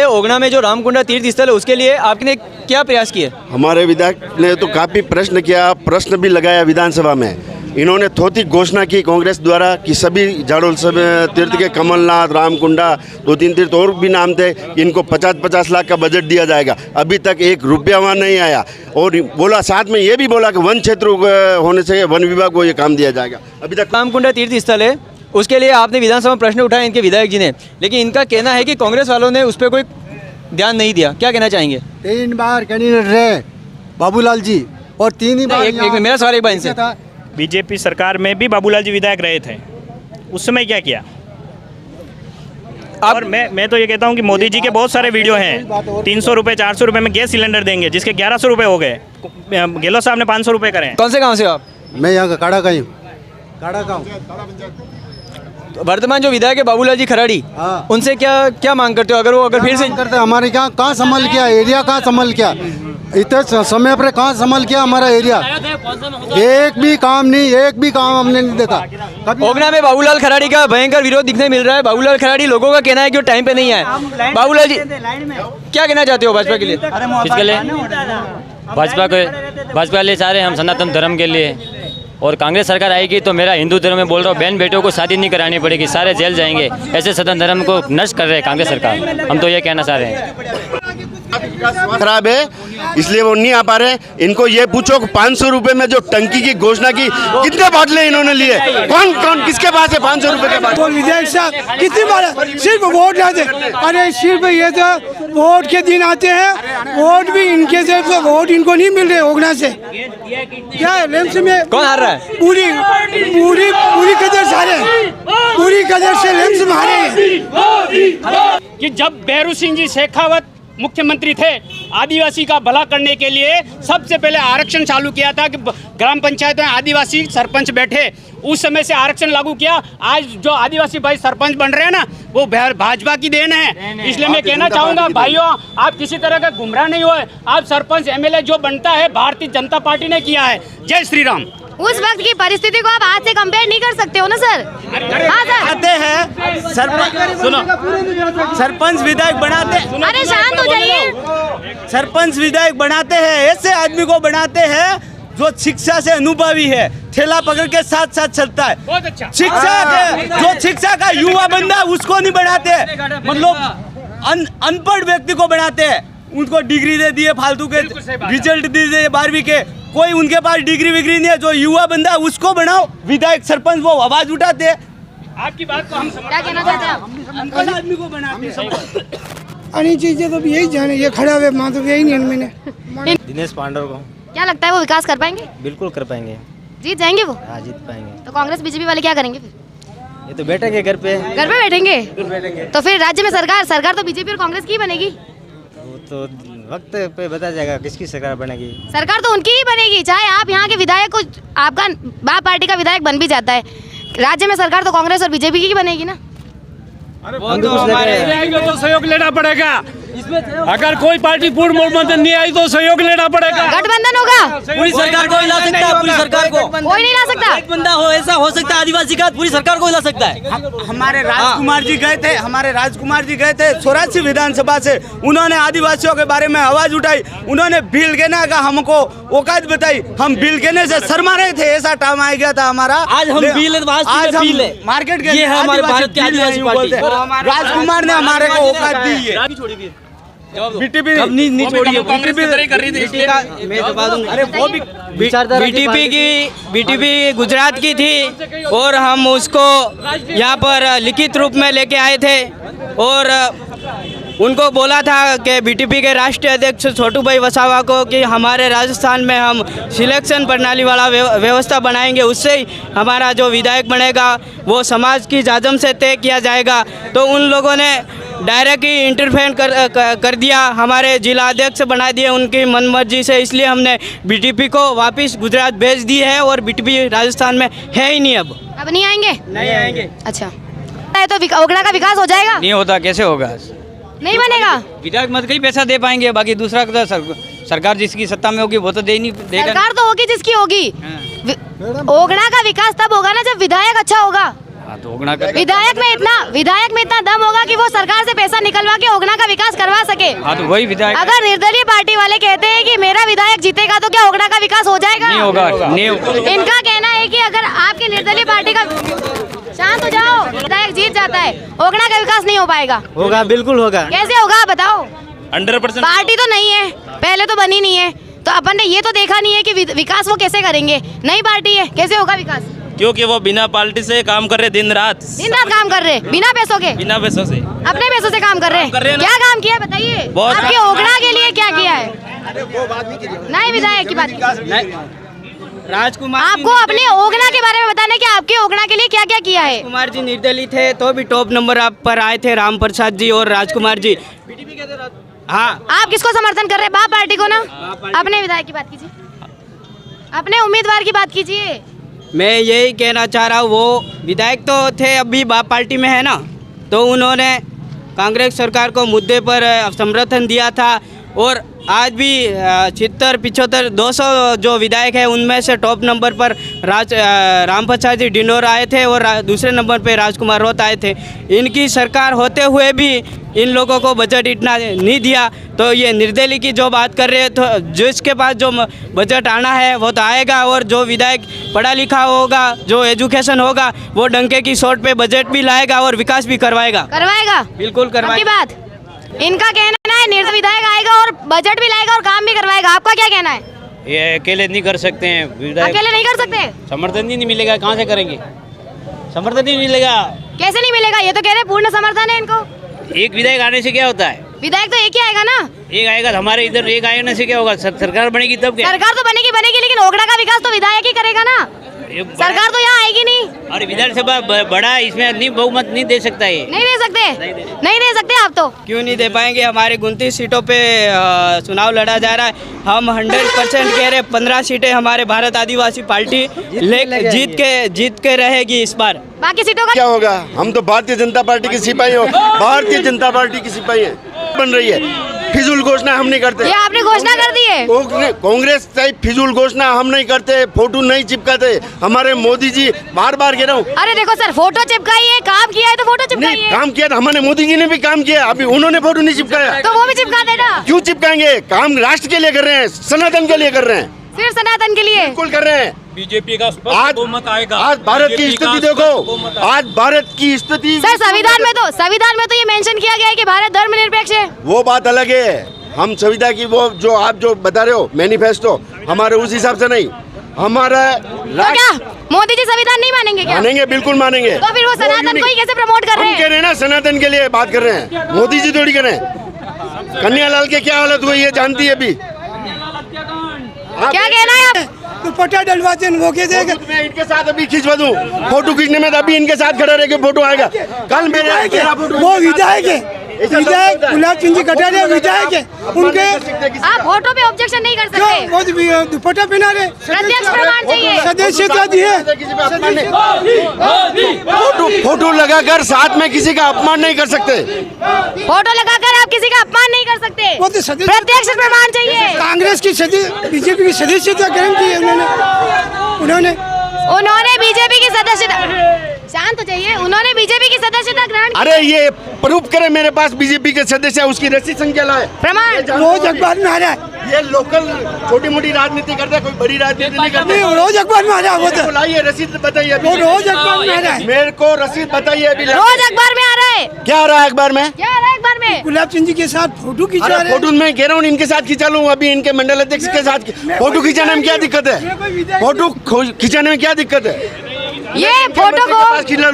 ओगना में जो रामकुंडा तीर्थ स्थल है उसके लिए आपने क्या प्रयास किए? हमारे विधायक ने तो काफ़ी प्रश्न किया, प्रश्न भी लगाया विधानसभा में। इन्होंने थोथी घोषणा की कांग्रेस द्वारा कि सभी झाड़ोल सब तीर्थ के कमलनाथ, रामकुंडा, 2-3 तीर्थ और भी नाम थे, इनको 50-50 लाख का बजट दिया जाएगा। अभी तक 1 रुपया वहाँ नहीं आया। और बोला, साथ में ये भी बोला कि वन क्षेत्र होने से वन विभाग को ये काम दिया जाएगा। अभी तक रामकुंडा तीर्थ स्थल है, उसके लिए आपने विधानसभा में प्रश्न उठाया इनके विधायक जी ने, लेकिन इनका कहना है कि कांग्रेस वालों ने उस पर कोई ध्यान नहीं दिया। क्या कहना चाहेंगे? 3 बार कैंडिडेट रहे बाबूलाल जी, और 3 ही बार मेरा सवाल एक बार इनसे। बीजेपी सरकार में भी बाबूलाल जी विधायक रहे थे, उस समय क्या किया? और मैं तो ये कहता हूँ कि मोदी जी के बहुत सारे वीडियो हैं। 300 रुपये 400 रुपये में गैस सिलेंडर देंगे, जिसके 1100 रुपये हो गए। गहलोत साहब ने 500 रुपये करे। कौन से गाँव से हो आप? मैं यहाँ का काड़ा का हूँ। तो वर्तमान जो विधायक है बाबूलाल जी खराड़ी, उनसे क्या मांग करते हो? अगर फिर से करते, हमारे कहाँ संभल किया एरिया, कहाँ संभल किया इतने समय पर, कहाँ संभल किया हमारा एरिया? एक भी काम हमने नहीं देखा। ओगना में बाबूलाल खराड़ी का भयंकर विरोध दिखने मिल रहा है। बाबूलाल खराड़ी, लोगों का कहना है कि वो टाइम पे नहीं आए। बाबूलाल जी क्या कहना चाहते हो भाजपा के लिए? किसके लिए? भाजपा के लिए चाह रहे हैं हम सनातन धर्म के लिए। और कांग्रेस सरकार आएगी तो मेरा हिंदू धर्म में बोल रहा हूँ, बहन बेटियों को शादी नहीं करानी पड़ेगी, सारे जेल जाएंगे। ऐसे सनातन धर्म को नष्ट कर रहे हैं कांग्रेस सरकार। हम तो ये कहना चाह रहे हैं। खराब है इसलिए वो नहीं आ पा रहे। इनको ये पूछो 500 रुपए में जो टंकी की घोषणा की कितने बाटले इन्होंने लिए, कौन कौन किसके पास है 500 रुपए के बाद? तो विधायक साहब कितनी बार सिर्फ वोट आते, अरे सिर्फ ये तो वोट के दिन आते हैं, वोट भी इनके से तो वोट इनको नहीं मिल रहे ओगना से। क्या है लेम्स में कौन हार रहा है? पूरी पूरी पूरी कदर सारे, पूरी कदर से लेम्स मारे हैं। कि जब भैरू सिंह जी शेखावत मुख्यमंत्री थे, आदिवासी का भला करने के लिए सबसे पहले आरक्षण चालू किया था कि ग्राम पंचायत में आदिवासी सरपंच बैठे, उस समय से आरक्षण लागू किया। आज जो आदिवासी भाई सरपंच बन रहे हैं ना, वो भाजपा की देन है। इसलिए मैं कहना चाहूँगा भाइयों, आप किसी तरह का गुमराह नहीं हुए। आप सरपंच एमएलए जो बनता है भारतीय जनता पार्टी ने किया है। जय श्री राम। उस वक्त की परिस्थिति को आप आज से कंपेयर नहीं कर सकते हो ना सर। हाँ सर, आते हैं सरपंच विधायक बनाते, अरे शांत हो जाइए। सरपंच विधायक बनाते हैं, ऐसे आदमी को बनाते हैं जो शिक्षा से अनुभवी है, ठेला पकड़ के साथ साथ चलता है। बहुत अच्छा। जो शिक्षा का युवा बंदा है उसको नहीं बनाते, मतलब अनपढ़ व्यक्ति को बनाते हैं। उनको डिग्री दे दिए, फालतू के रिजल्ट दे दिए 12वीं के, कोई उनके पास डिग्री विग्री नहीं है। जो युवा बंदा है उसको बनाओ विधायक सरपंच, वो आवाज उठाते हैं। आपकी बात को हम क्या कहना चाहते हैं? अनपढ़ आदमी को बनाते हैं। अन्य चीजें तो यही जाने, ये खड़ा हुए माँ तो यही नहीं मैंने। दिनेश पांडव को क्या लगता है वो विकास कर पाएंगे? बिल्कुल कर पाएंगे। जीत जाएंगे वो? हाँ, जीत पाएंगे। तो कांग्रेस बीजेपी वाले क्या करेंगे फिर? ये तो बैठेंगे घर पे। घर पे बैठेंगे? तो फिर राज्य में सरकार तो बीजेपी और कांग्रेस की बनेगी। वो तो वक्त पे बता जाएगा किसकी सरकार बनेगी। सरकार तो उनकी ही बनेगी, चाहे आप यहाँ के विधायक को, आपका बाप पार्टी का विधायक बन भी जाता है, राज्य में सरकार तो कांग्रेस और बीजेपी की बनेगी ना। तो सहयोग लेना पड़ेगा। अगर कोई पार्टी पूर्ण बहुमत नहीं आई तो सहयोग लेना पड़ेगा। गठबंधन होगा। पूरी सरकार को हिला सकता है, पूरी सरकार को कोई नहीं ला सकता। एक बंदा हो ऐसा हो सकता है आदिवासी का, पूरी सरकार को हिला सकता है। हमारे राजकुमार जी गए थे 84 विधानसभा से, उन्होंने आदिवासियों के बारे में आवाज उठाई। उन्होंने बिल गिना का हमको औकात बताई, हम बिल गिने से शर्मा रहे थे। ऐसा टाइम आ गया था हमारा। आज हम मार्केट गए, हमारे भारत की आदिवासी पार्टी राजकुमार ने हमारे को औकात दी है। बीटीपी गुजरात की थी और हम उसको यहाँ पर लिखित रूप में लेके आए थे और उनको बोला था कि बीटीपी के राष्ट्रीय अध्यक्ष छोटू भाई वसावा को कि हमारे राजस्थान में हम सिलेक्शन प्रणाली वाला व्यवस्था बनाएंगे, उससे ही हमारा जो विधायक बनेगा वो समाज की जाजम से तय किया जाएगा। तो उन लोगों ने डायरेक्ट ही इंटरफेयर कर दिया, हमारे जिला अध्यक्ष बना दिए उनकी मनमर्जी से। इसलिए हमने बीटीपी को वापस गुजरात भेज दी है और बीटीपी राजस्थान में है ही नहीं। अब नहीं आएंगे? नहीं आएंगे। अच्छा, तो ओगड़ा का विकास हो जाएगा? नहीं होता, कैसे होगा? नहीं बनेगा। विधायक मत कहीं पैसा दे पाएंगे, बाकी दूसरा तो सरकार जिसकी सत्ता में होगी वो तो दे नहीं देगा। सरकार तो होगी जिसकी होगी। ओगड़ा का विकास तब होगा ना जब विधायक अच्छा होगा। तो ओगना का विधायक में इतना दम होगा कि वो सरकार से पैसा निकलवा के ओगना का विकास करवा सके। हाँ, तो वही विधायक। अगर निर्दलीय पार्टी वाले कहते हैं कि मेरा विधायक जीतेगा तो क्या ओगना का विकास हो जाएगा? नहीं होगा, नहीं होगा। इनका कहना है कि अगर आपके निर्दलीय पार्टी का, शांत हो जाओ, विधायक जीत जाता है, ओगना का विकास नहीं हो पाएगा। होगा, बिल्कुल होगा। कैसे होगा बताओ? 100%। पार्टी तो नहीं है, पहले तो बनी नहीं है, तो अपन ने ये तो देखा नहीं है कि विकास वो कैसे करेंगे। नई पार्टी है, कैसे होगा विकास? क्योंकि वो बिना पार्टी से काम कर रहे, दिन रात काम कर रहे, बिना पैसों के, बिना पैसों से, अपने पैसों से काम कर रहे हैं। क्या काम किया बताइए? आपके ओगड़ा के लिए क्या किया है? नहीं, विधायक की बात। राजकुमार आपको अपने ओगना के बारे में बताना कि आपके ओगना के लिए क्या क्या किया है। राजकुमार जी निर्दलीय थे तो भी टॉप नंबर आप पर आए थे, राम प्रसाद जी और राजकुमार जी। हाँ, आप किसको समर्थन कर रहे हैं? बाप पार्टी को ना। अपने विधायक की बात कीजिए, अपने उम्मीदवार की बात कीजिए। मैं यही कहना चाह रहा हूँ, वो विधायक तो थे, अभी बाप पार्टी में है ना, तो उन्होंने कांग्रेस सरकार को मुद्दे पर समर्थन दिया था। और आज भी 76-75 200 जो विधायक है उनमें से टॉप नंबर पर राम प्रसाद जी डिंडोर आए थे और दूसरे नंबर पे राजकुमार रोत आए थे। इनकी सरकार होते हुए भी इन लोगों को बजट इतना नहीं दिया। तो ये निर्दलीय की जो बात कर रहे हैं, तो जिसके पास जो बजट आना है वो तो आएगा, और जो विधायक पढ़ा लिखा होगा, जो एजुकेशन होगा, वो डंके की शॉट पे बजट भी लाएगा और विकास भी करवाएगा। करवाएगा, बिल्कुल करवाएगा। बात इनका कहना है निर्दलीय विधायक आएगा और बजट भी लाएगा और काम भी करवाएगा, आपका क्या कहना है? ये अकेले नहीं कर सकते हैं, विधायक अकेले नहीं कर सकते, समर्थन ही नहीं मिलेगा, कहाँ से करेंगे? समर्थन ही मिलेगा। कैसे नहीं मिलेगा? ये तो कह रहे पूर्ण समर्थन है इनको। एक विधायक आने से क्या होता है? विधायक तो एक ही आएगा ना। एक आएगा, हमारे इधर एक आने से क्या होगा? सरकार बनेगी तब क्या? सरकार तो बनेगी लेकिन ओगड़ा का विकास तो विधायक ही करेगा ना, सरकार तो यहाँ आएगी नहीं। और विधानसभा बड़ा, इसमें नहीं बहुमत नहीं दे सकता है। नहीं दे सकते आप तो। क्यों नहीं दे पाएंगे? हमारे 29 सीटों पे चुनाव लड़ा जा रहा है। हम 100% कह रहे 15 सीटें हमारे भारत आदिवासी पार्टी जीत के रहेगी इस बार। बाकी सीटों का क्या होगा? हम तो भारतीय जनता पार्टी के सिपाही हो, भारतीय जनता पार्टी की सिपाही है, बन रही है। फिजूल घोषणा हम नहीं करते। ये आपने घोषणा कर दी है। कांग्रेस टाइप फिजूल घोषणा हम नहीं करते, फोटो नहीं चिपकाते। हमारे मोदी जी बार बार कह रहा हूँ। अरे देखो सर, फोटो चिपकाई है, काम किया है तो फोटो चिपकाई है। काम किया, हमारे मोदी जी ने भी काम किया, अभी उन्होंने फोटो नहीं चिपकाया तो वो भी चिपका देना। क्यों चिपकाएंगे? काम राष्ट्र के लिए कर रहे हैं, सनातन के लिए कर रहे हैं, सिर्फ सनातन के लिए बिल्कुल कर रहे हैं। बीजेपी का आज बहुमत आएगा। आज भारत की स्थिति देखो, आज भारत की स्थिति सर, संविधान में तो ये मेंशन किया गया है कि भारत धर्मनिरपेक्ष है। वो बात अलग है। हम संविधान की वो जो आप जो बता रहे हो मैनिफेस्टो, हमारे उस हिसाब से नहीं। हमारा तो क्या मोदी जी संविधान नहीं मानेंगे क्या? मानेंगे, बिल्कुल मानेंगे। तो फिर वो सनातन को ही कैसे प्रमोट कर रहे हैं? हम कह रहे हैं ना, सनातन के लिए बात कर रहे हैं, मोदी जी थोड़ी कर रहे हैं। कन्हैयालाल के क्या हालत हुई है जानती है अभी। क्या कहना है आप? दुपट्टा डलवाते हैं वो कहते हैं मैं इनके साथ अभी खिंचवा दूं, फोटो खींचने में अभी इनके साथ खड़ा रह के फोटो आएगा। कल मेरे वो विधायक है, विधायक गुलाब सिंह जी कटारिया विधायक है, उनके आप फोटो पे ऑब्जेक्शन नहीं कर सकते। वो दुपट्टा पहना रहे, प्रत्यक्ष प्रमाण चाहिए, सदस्यता दी है। फोटो लगाकर साथ में किसी का अपमान नहीं कर सकते। फोटो लगाकर आप किसी का अपमान नहीं कर सकते, वो तो प्रत्यक्ष प्रमाण चाहिए। कांग्रेस की बीजेपी की सदस्यता ग्रहण की है उन्होंने बीजेपी की सदस्यता, शांत हो जाइए, उन्होंने बीजेपी की सदस्यता ग्रहण। अरे ये प्रूफ करे मेरे पास बीजेपी के सदस्य, उसकी रसीद संख्या लाए, प्रमाण। रोज अखबार में आ रहा है। ये लोकल छोटी मोटी राजनीति करते हैं, कोई बड़ी राजनीति नहीं करते। रोज अखबार में आ रहा है। वो लाइए रसीद बताइए। वो रोज अखबार में आ रहा है। मेरे को रसीद बताइए अभी। रोज अखबार में आ रहा है। क्या आ रहा है अखबार में? क्या आ रहा है अखबार में? गुलाब सिंह जी के साथ फोटो खिंचा रहे हैं। फोटो मैं कह रहा हूँ इनके साथ खिंचा लूँ, अभी इनके मंडल अध्यक्ष के साथ फोटो खिंचाने में क्या दिक्कत है? फोटो खिंचाने में क्या दिक्कत है? ये फोटो को,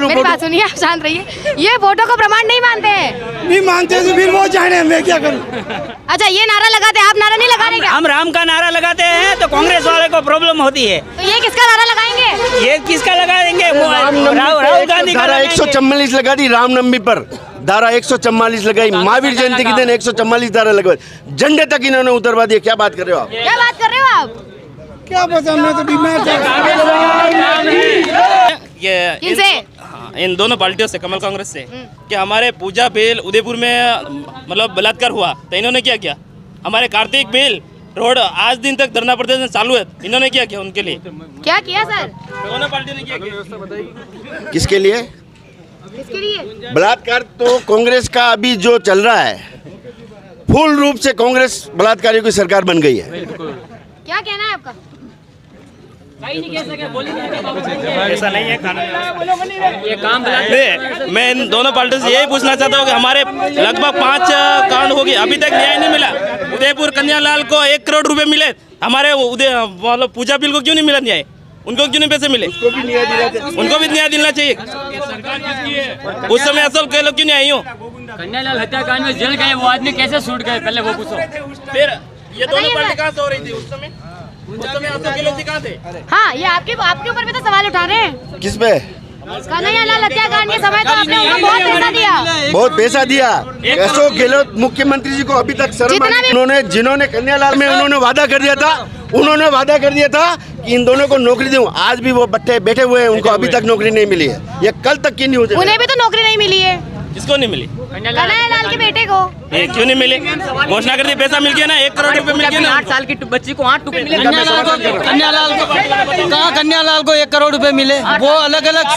मेरी बात सुनिए, आप शांत रहिए। ये फोटो को प्रमाण नहीं मानते हैं। नहीं मानते तो फिर वो जाने मैं क्या करूं? अच्छा, ये नारा लगाते हैं, आप नारा नहीं लगा रहे क्या? हम राम का नारा लगाते हैं तो कांग्रेस वाले को प्रॉब्लम होती है। तो ये किसका नारा लगाएंगे? ये किसका लगाएंगे? राहुल गांधी का। धारा 144 लगा दी रामनवमी पर, धारा 144 लगाई, महावीर जयंती के दिन 144 धारा लगवाई, झंडे तक इन्होंने उतरवा दिया। क्या बात कर रहे हो आप? क्या बात कर रहे हो आप? क्या पता, मैं तो बीमार था। ये इन दोनों पार्टियों से, कमल कांग्रेस से, कि हमारे पूजा बेल उदयपुर में मतलब बलात्कार हुआ तो इन्होंने क्या किया? हमारे कार्तिक बेल रोड आज दिन तक धरना प्रदर्शन चालू है, इन्होंने क्या किया उनके लिए? क्या किया सर? दोनों पार्टियों ने क्या किया? किसके लिए? किसके लिए? बलात्कार तो कांग्रेस का अभी जो चल रहा है, पूर्ण रूप से कांग्रेस बलात्कारियों की सरकार बन गई है। क्या कहना है आपका? ऐसा नहीं है कानून, ये काम मैं इन दोनों पार्टियों से यही पूछना चाहता हूँ कि हमारे लगभग 5 कांड हो गए, अभी तक न्याय नहीं मिला। उदयपुर कन्हैयालाल को 1 करोड़ रुपए मिले, हमारे मतलब पूजा बिल को क्यों नहीं मिला न्याय? उनको क्यों नहीं पैसे मिले? उनको भी न्याय दिलाना चाहिए। उस समय असल के लोग क्यों नहीं आई हो? कन्हैयालाल हत्याकांड में जेल गए वो आदमी कैसे छूट गए, पहले वो पूछो। फिर ये दोनों पार्टी कहाँ से हो रही थी उस समय? असल के लोग कहाँ थे? हाँ, ये आपके ऊपर भी तो सवाल उठा रहे हैं। किस पे? कन्हैयालाल हत्याकांड के समय तो आपने उनको बहुत पैसा दिया। बहुत पैसा दिया। अशोक गहलोत मुख्यमंत्री जी को अभी तक शर्म आई। उन्होंने जिन्होंने कन्हैयालाल में उन्होंने वादा कर दिया था कि इन दोनों को नौकरी दूं, आज भी वो बैठे हुए हैं, उनको अभी तक नौकरी नहीं मिली है। ये कल तक की न्यूज है। उन्हें भी तो नौकरी नहीं मिली है। किसको नहीं मिली? कन्हैयालाल के बेटे को। ये क्यों नहीं मिले? घोषणा कर दी, पैसा मिल गया ना, 1 करोड़ रुपए मिल गया ना। 8 साल की बच्ची को 8 टुकड़े मिले। कन्हैयालाल को 1 करोड़ रुपए मिले? वो अलग अलग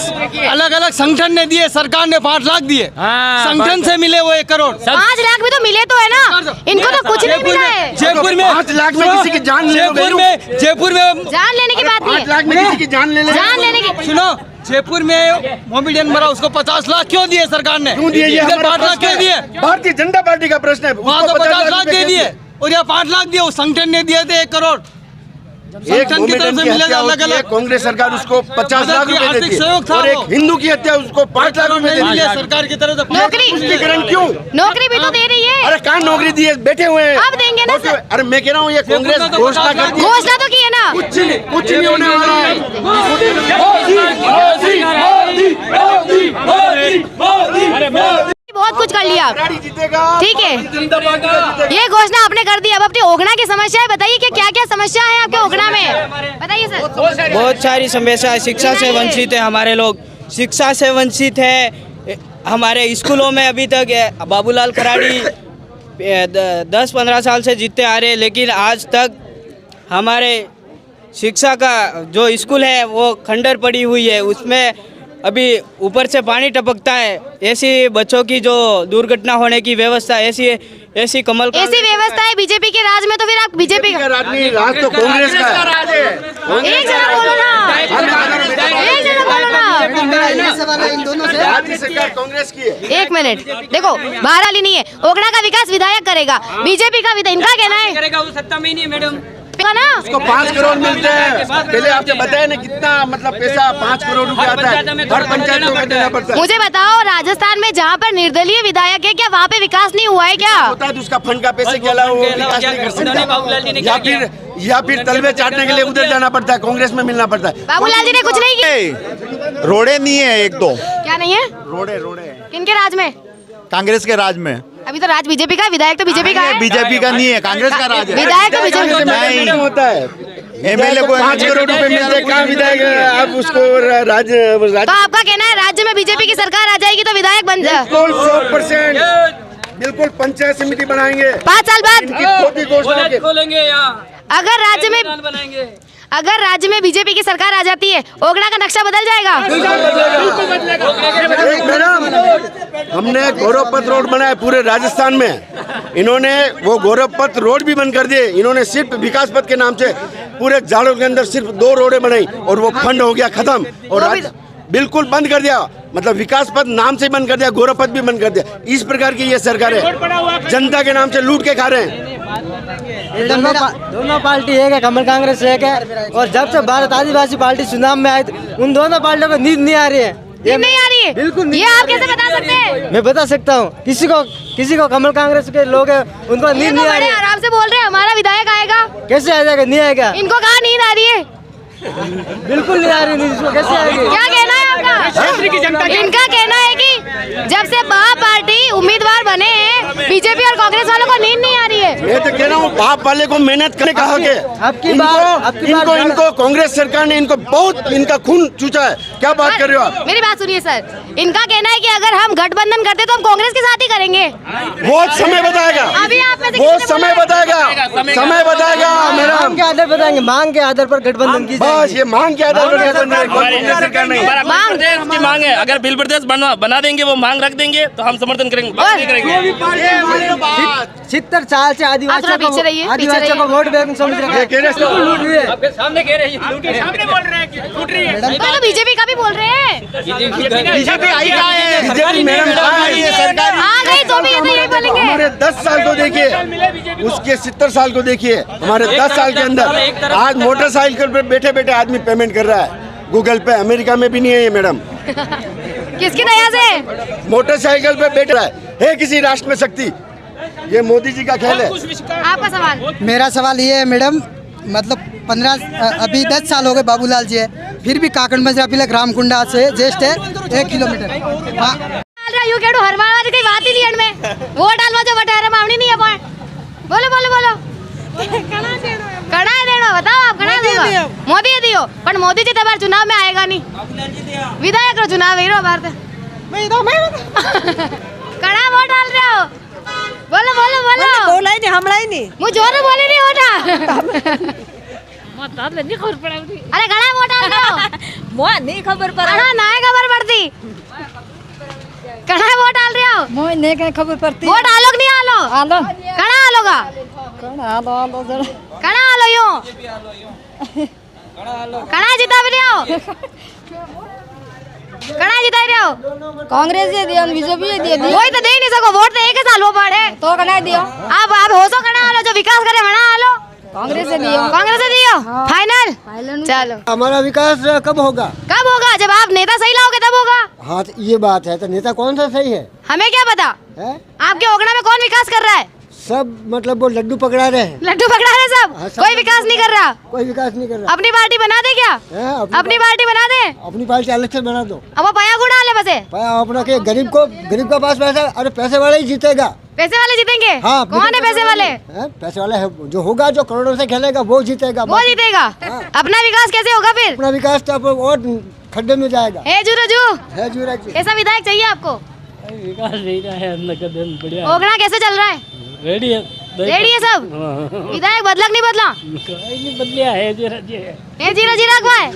संगठन ने दिए, सरकार ने 5 लाख दिए, संगठन से मिले वो 1 करोड़। 5 लाख भी तो मिले तो है ना, इनको तो कुछ नहीं मिला है। जयपुर में 5 लाख में किसी की जान जयपुर में जान लेने की बात नहीं है। 5 लाख में किसी की जान लेने की, सुनो, जयपुर में मोमेडियन मरा, उसको 50 लाख क्यों दिए सरकार ने? क्यों दिए? ये 5 लाख क्यों दिए? भारतीय जनता पार्टी का प्रश्न है। वहाँ तो 50 लाख दे दिए और यहाँ 5 लाख दिए। उस संगठन ने दिए थे 1 करोड़। संगठन की तरफ से मिलेगा अलग अलग। कांग्रेस सरकार उसको 50 लाख रुपए देती है और एक हिंदू की हत्या उसको 5 लाख रुपए देती है सरकार की तरफ से। नौकरी क्यों? नौकरी भी तो दे रही है। अरे कहाँ नौकरी दी है? बैठे हुए हैं। अब देंगे ना सर। अरे मैं कह रहा हूँ ये कांग्रेस घोषणा करती है। घोषणा तो की है ना। कुछ नहीं होने वाला है। बहुत कुछ कर लिया आप, ठीक है। ये घोषणा आपने कर दी। अब अपनी ओगना की समस्या है, बताइए कि क्या क्या समस्या है आपके ओगना में, बताइए सर। बहुत सारी समस्या है। शिक्षा से वंचित है हमारे लोग, शिक्षा से वंचित है। हमारे स्कूलों में अभी तक बाबूलाल खराड़ी 10-15 साल से जीतते आ रहे हैं, लेकिन आज तक हमारे शिक्षा का जो स्कूल है वो खंडर पड़ी हुई है। उसमें अभी ऊपर से पानी टपकता है। ऐसी बच्चों की जो दुर्घटना होने की व्यवस्था, ऐसी कमल ऐसी व्यवस्था है बीजेपी के राज में, तो फिर आप बीजेपी का राज नहीं, राज तो कांग्रेस का है। एक जना बोलो ना, एक जना बोलो ना। राज्य सरकार कांग्रेस की है। 1 मिनट देखो, बाहर वाली नहीं है। ओगना का विकास विधायक करेगा, बीजेपी का विधायक इनका कहना है करेगा। वो सत्ता में ही नहीं है मैडम ना। उसको 5 करोड़ मिलते हैं। पहले आपने बताया ना कितना मतलब पैसा 5 करोड़ रुपए आता है, हर पंचायत को देना पड़ता है। मुझे बताओ, राजस्थान में जहाँ पर निर्दलीय विधायक है, क्या वहाँ पे विकास नहीं हुआ है क्या? होता है तो उसका फंड का पैसे के अलावा वो विकास नहीं कर सकता, या फिर तलवे चाटने के लिए उधर जाना पड़ता है, कांग्रेस में मिलना पड़ता है। बाबूलाल जी ने कुछ नहीं किया। रोडे नहीं है, 1-2 क्या नहीं है? रोडे किनके राज में? कांग्रेस के राज में। अभी तो राज बीजेपी का है, विधायक तो बीजेपी का है। बीजेपी का नहीं है, कांग्रेस का राज है। विधायक तो बीजेपी नहीं होता है। एमएलए को 5 करोड़ रुपए मिलते हैं, कहाँ विधायक आप उसको तो आपका कहना है राज्य में बीजेपी की सरकार आ जाएगी तो विधायक बन जाए? 100% बिल्कुल पंचायत समिति बनाएंगे 5 साल बाद खोलेंगे यहाँ। अगर राज्य में बीजेपी की सरकार आ जाती है, ओगना का नक्शा बदल जाएगा। मैडम, हमने गौरवपथ रोड बनाया पूरे राजस्थान में। इन्होंने वो गौरवपथ रोड भी बंद कर दिए। इन्होंने सिर्फ विकास पथ के नाम से पूरे झाड़ों के अंदर सिर्फ 2 रोडें बनाई और वो फंड हो गया खत्म और बिल्कुल बंद कर दिया। मतलब विकास पथ नाम से बंद कर दिया, गौरवपथ भी बंद कर दिया। इस प्रकार की ये सरकार है, जनता के नाम से लूट के खा रहे हैं। दोनों पार्टी एक है, कमल कांग्रेस एक है। और जब से भारत आदिवासी पार्टी चुनाव में आई, उन दोनों पार्टियों को नींद नहीं आ रही है। ये नहीं आ रही है, बिल्कुल ये आप कैसे बता सकते हैं? मैं बता सकता हूँ। किसी को कमल कांग्रेस के लोग हैं, उनको नींद नहीं आ रही है। आराम से बोल रहे हैं, हमारा विधायक आएगा। कैसे आ जाएगा? नहीं आएगा। इनको कहाँ नींद आ रही है? बिल्कुल नहीं आ रही नींद, इसको कैसे आएगी? क्या कहना है आपका? इनका कहना है कि जब से बाप पार्टी उम्मीदवार बने हैं, बीजेपी और कांग्रेस वालों को नींद नहीं आ रही है। मैं तो कह रहा हूँ बाप वाले को मेहनत करने कहा के इनको कांग्रेस सरकार ने इनको बहुत इनका खून चूसा है। क्या बात कर रहे हो आप? मेरी बात सुनिए सर, इनका कहना है कि अगर हम गठबंधन करते तो हम कांग्रेस के साथ ही करेंगे। बहुत समय बताएगा, अभी आप में से बहुत समय बताएगा, समय बताएगा। मेरा मांग के आधार बताएंगे, मांग के आधार पर गठबंधन की बस ये मांग के आधार पर सरकार नहीं। मांग है, अगर बिल प्रदेश बना देंगे, वो मांग रख देंगे तो हम समर्थन करेंगे। 70 साल से आदिवासियों को वोट बैंक समझ रखा है। सामने कह रहे हैं, सामने बोल रहे हैं कि लूट रही है। तो बीजेपी का भी बोल रहे हैं। बीजेपी आई कहाँ है? बीजेपी मैडम सरकार आ गई तो भी यही बोलेंगे। हमारे 10 साल को देखिए, उसके 70 साल को देखिए। हमारे 10 साल के अंदर आज मोटरसाइकिल पे बैठे बैठे आदमी पेमेंट कर रहा है गूगल पे। अमेरिका में भी नहीं है ये मैडम। किसकी दया से? मोटरसाइकिल पे बैठ रहा है किसी राष्ट्र में शक्ति? ये मोदी जी का खेल है। आपका सवाल? मेरा सवाल ये है मैडम, मतलब 15 अभी 10 साल हो गए बाबूलाल जी है, फिर भी काकड़ मजरा पिलक रामकुंडा से ज्येष्ठ है 1 किलोमीटर। यू केडू हरवाड़ कई बात ही नहीं में वोट डालवा जो वटारे मावनी नहीं है बोलो बोलो बोलो कणा देनो बताओ आप कणा देनो मोदी दियो पण मोदी जी तबार चुनाव में आएगा नहीं विधायक रो चुनाव है रो भारत मैं कणा वोट डाल रहे हो बोलो बोलो बोलो बोला ही नहीं हमला ही नहीं मु जोर बोली नहीं होता मत नहीं खबर पड़ा अरे कणा वोट डाल रहे हो मो नहीं खबर पड़ा हां ना खबर पड़ती कणा वोट डाल रहे हो मो नहीं के खबर पड़ती वोट आलो कि नहीं आलो आलो कणा आलोगा कणा आलो आलो जरा कणा आलो यो कणा जीता भी नहीं आओ कड़ा जिताई रहे हो? कांग्रेस से दिया, बीजेपी से दिया। वही तो दे नहीं सको, वोट तो एक ही साल वो पड़े तो कड़ा दियो। आप हो सो कड़ा आलो, जो विकास करे बना आलो। कांग्रेस से दियो, कांग्रेस से दियो। फाइनल चलो। हमारा विकास कब होगा? कब होगा? जब आप नेता सही लाओगे तब होगा। हाँ तो ये बात है, तो नेता कौन सा सही है? हमें क्या पता है? आपके ओगना में कौन विकास कर रहा है? सब मतलब वो लड्डू पकड़ा रहे हैं। लड्डू पकड़ा रहे सब। हाँ, कोई विकास नहीं कर रहा। कोई विकास नहीं कर रहा। अपनी पार्टी बना दे क्या? अपनी पार्टी बना दे। अपनी पार्टी अलग से बना दो। अब वो पया गुड़ा ले बसे। अपना के गरीब का पास पैसा, अरे पैसे वाले ही जीतेगा। पैसे वाले जीतेंगे? हाँ, कौन है पैसे वाले? पैसे वाला है जो होगा, जो करोड़ों से खेलेगा वो जीतेगा। वो जीतेगा। अपना विकास कैसे होगा फिर? अपना विकास तो और खड्डे में जाएगा। कैसा विधायक चाहिए आपको? विकास बढ़िया। ओगना कैसे चल रहा है? रेडी है सब। विधायक बदला कि नहीं बदला? नहीं बदलिया है, जीरा जीरा को है।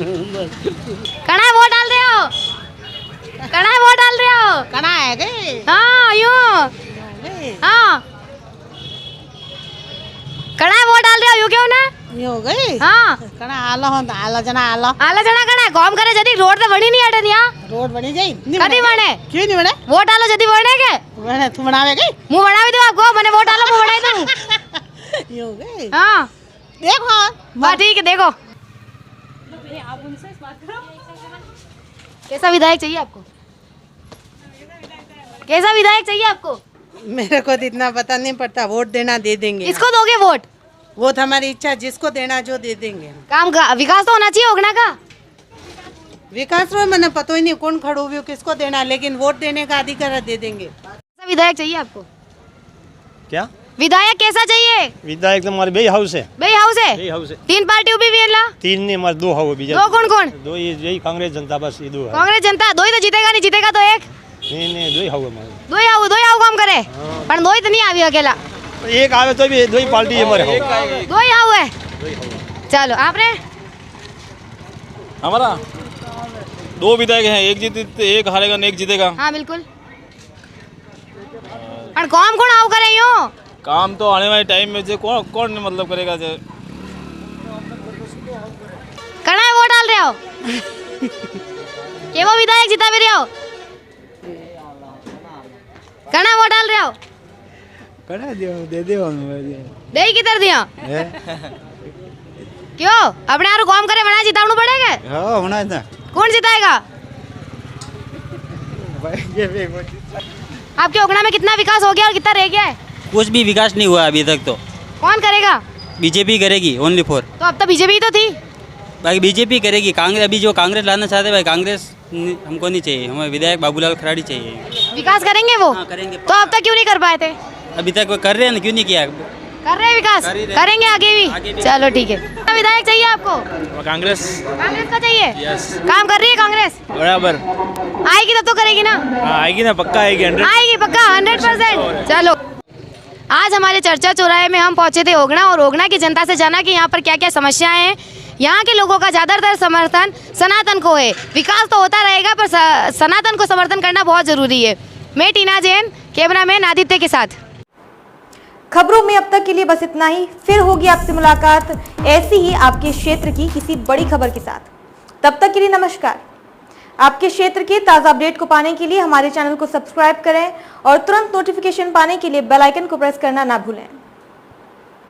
कड़ा वोट डाल रहे हो? कड़ा वोट डाल रहे हो? कड़ा है गए? हाँ यूं। हाँ कड़ा वोट डाल रहे हो यूं क्यों ना? ये हो गई? हाँ कड़ा आलो जना कड़ा कॉम करे जदी रोड पे बनी नहीं हटन यहाँ। रोड बनी जाई? कदी बने? क्यों नहीं बने? वोट डालो जदी बने के? बने तू बनावे गई? मुंह बनावे दो आपको, मैंने वोट डालो मुंह बनाई दूं। ये हो गई? हाँ देखो बात ठीक है। देखो कैसा विधायक चाहिए आपको? कैसा विधायक चाहिए आपको? मेरे को तो इतना पता नहीं पड़ता, वोट देना दे देंगे। किसको दोगे वोट? वो तो हमारी इच्छा, जिसको देना जो दे देंगे। काम का विकास तो होना चाहिए ओगना का। विकास में मैंने पता ही नहीं कौन खड़ो हुई किसको देना, लेकिन वोट देने का अधिकार दे देंगे। कैसा विधायक चाहिए आपको? क्या विधायक कैसा चाहिए? विधायक तो हमारे बे हाउस है। बे हाउस है? 3 पार्टी उभी भी है ला? 3 नहीं, हमारे 2 हाउ बीजेपी। 2 कौन? 2 यही कांग्रेस जनता, बस ये 2 है। कांग्रेस जनता 2 ही तो जीतेगा, नहीं जीतेगा तो एक। नहीं 2 ही हाउ हमारे। 2 ही हाउ काम करे पर 2 ही तो नहीं आवी अकेला। एक आवे तो भी 2 ही पार्टी हमारे हाउ। 2 ही हाउ है। चलो आपने? हमारा 2 विधायक हैं, एक हारेगा एक जीतेगा। हाँ बिल्कुल। पर कौन हाउ करे यूं? काम तो आने वाले टाइम में जो कौन मतलब करेगा जो। कड़ा वोट डाल रहे हो? के वो विधायक जिता भी रहे हो? कड़ा वोट डाल रहे हो? कड़ा दियो दे दियो दे ही किधर दिया? क्यों? अपने यार काम करे बना जितावनु पड़ेगा? हाँ होना है। कौन जिताएगा? आपके ओगना में कितना विकास हो गया और कितना रह गया है? कुछ भी विकास नहीं हुआ अभी तक। तो कौन करेगा? बीजेपी करेगी ओनली फॉर। तो अब तो बीजेपी तो थी। बाकी बीजेपी करेगी। कांग्रेस अभी जो कांग्रेस लाना चाहते हैं भाई, कांग्रेस हमको नहीं चाहिए। हमें विधायक बाबूलाल खराड़ी चाहिए। विकास करेंगे वो? करेंगे। तो अब तक क्यों नहीं कर पाए थे? अभी तक वो कर रहे हैं ना, क्यों नहीं किया? कर रहे हैं विकास, करेंगे आगे भी। चलो ठीक है। विधायक चाहिए आपको? कांग्रेस का चाहिए? काम कर रही है कांग्रेस बराबर। आएगी तब तो करेगी ना? आएगी ना, पक्का आएगी। आएगी पक्का 100%। चलो आज हमारे चर्चा चौराहे में हम पहुंचे थे ओगना, और ओगना की जनता से जाना कि यहाँ पर क्या क्या समस्याएं हैं। यहाँ के लोगों का ज़्यादातर समर्थन सनातन को है। विकास तो होता रहेगा पर सनातन को समर्थन करना बहुत ज़रूरी है। मैं टीना जैन, कैमरामैन आदित्य के साथ। खबरों में अब तक के लिए बस इतना ही। फिर होगी आपसे मुलाकात ऐसी ही आपके क्षेत्र की किसी बड़ी खबर के साथ। तब तक के लिए नमस्कार। आपके क्षेत्र के ताज़ा अपडेट को पाने के लिए हमारे चैनल को सब्सक्राइब करें और तुरंत नोटिफिकेशन पाने के लिए बेल आइकन को प्रेस करना ना भूलें।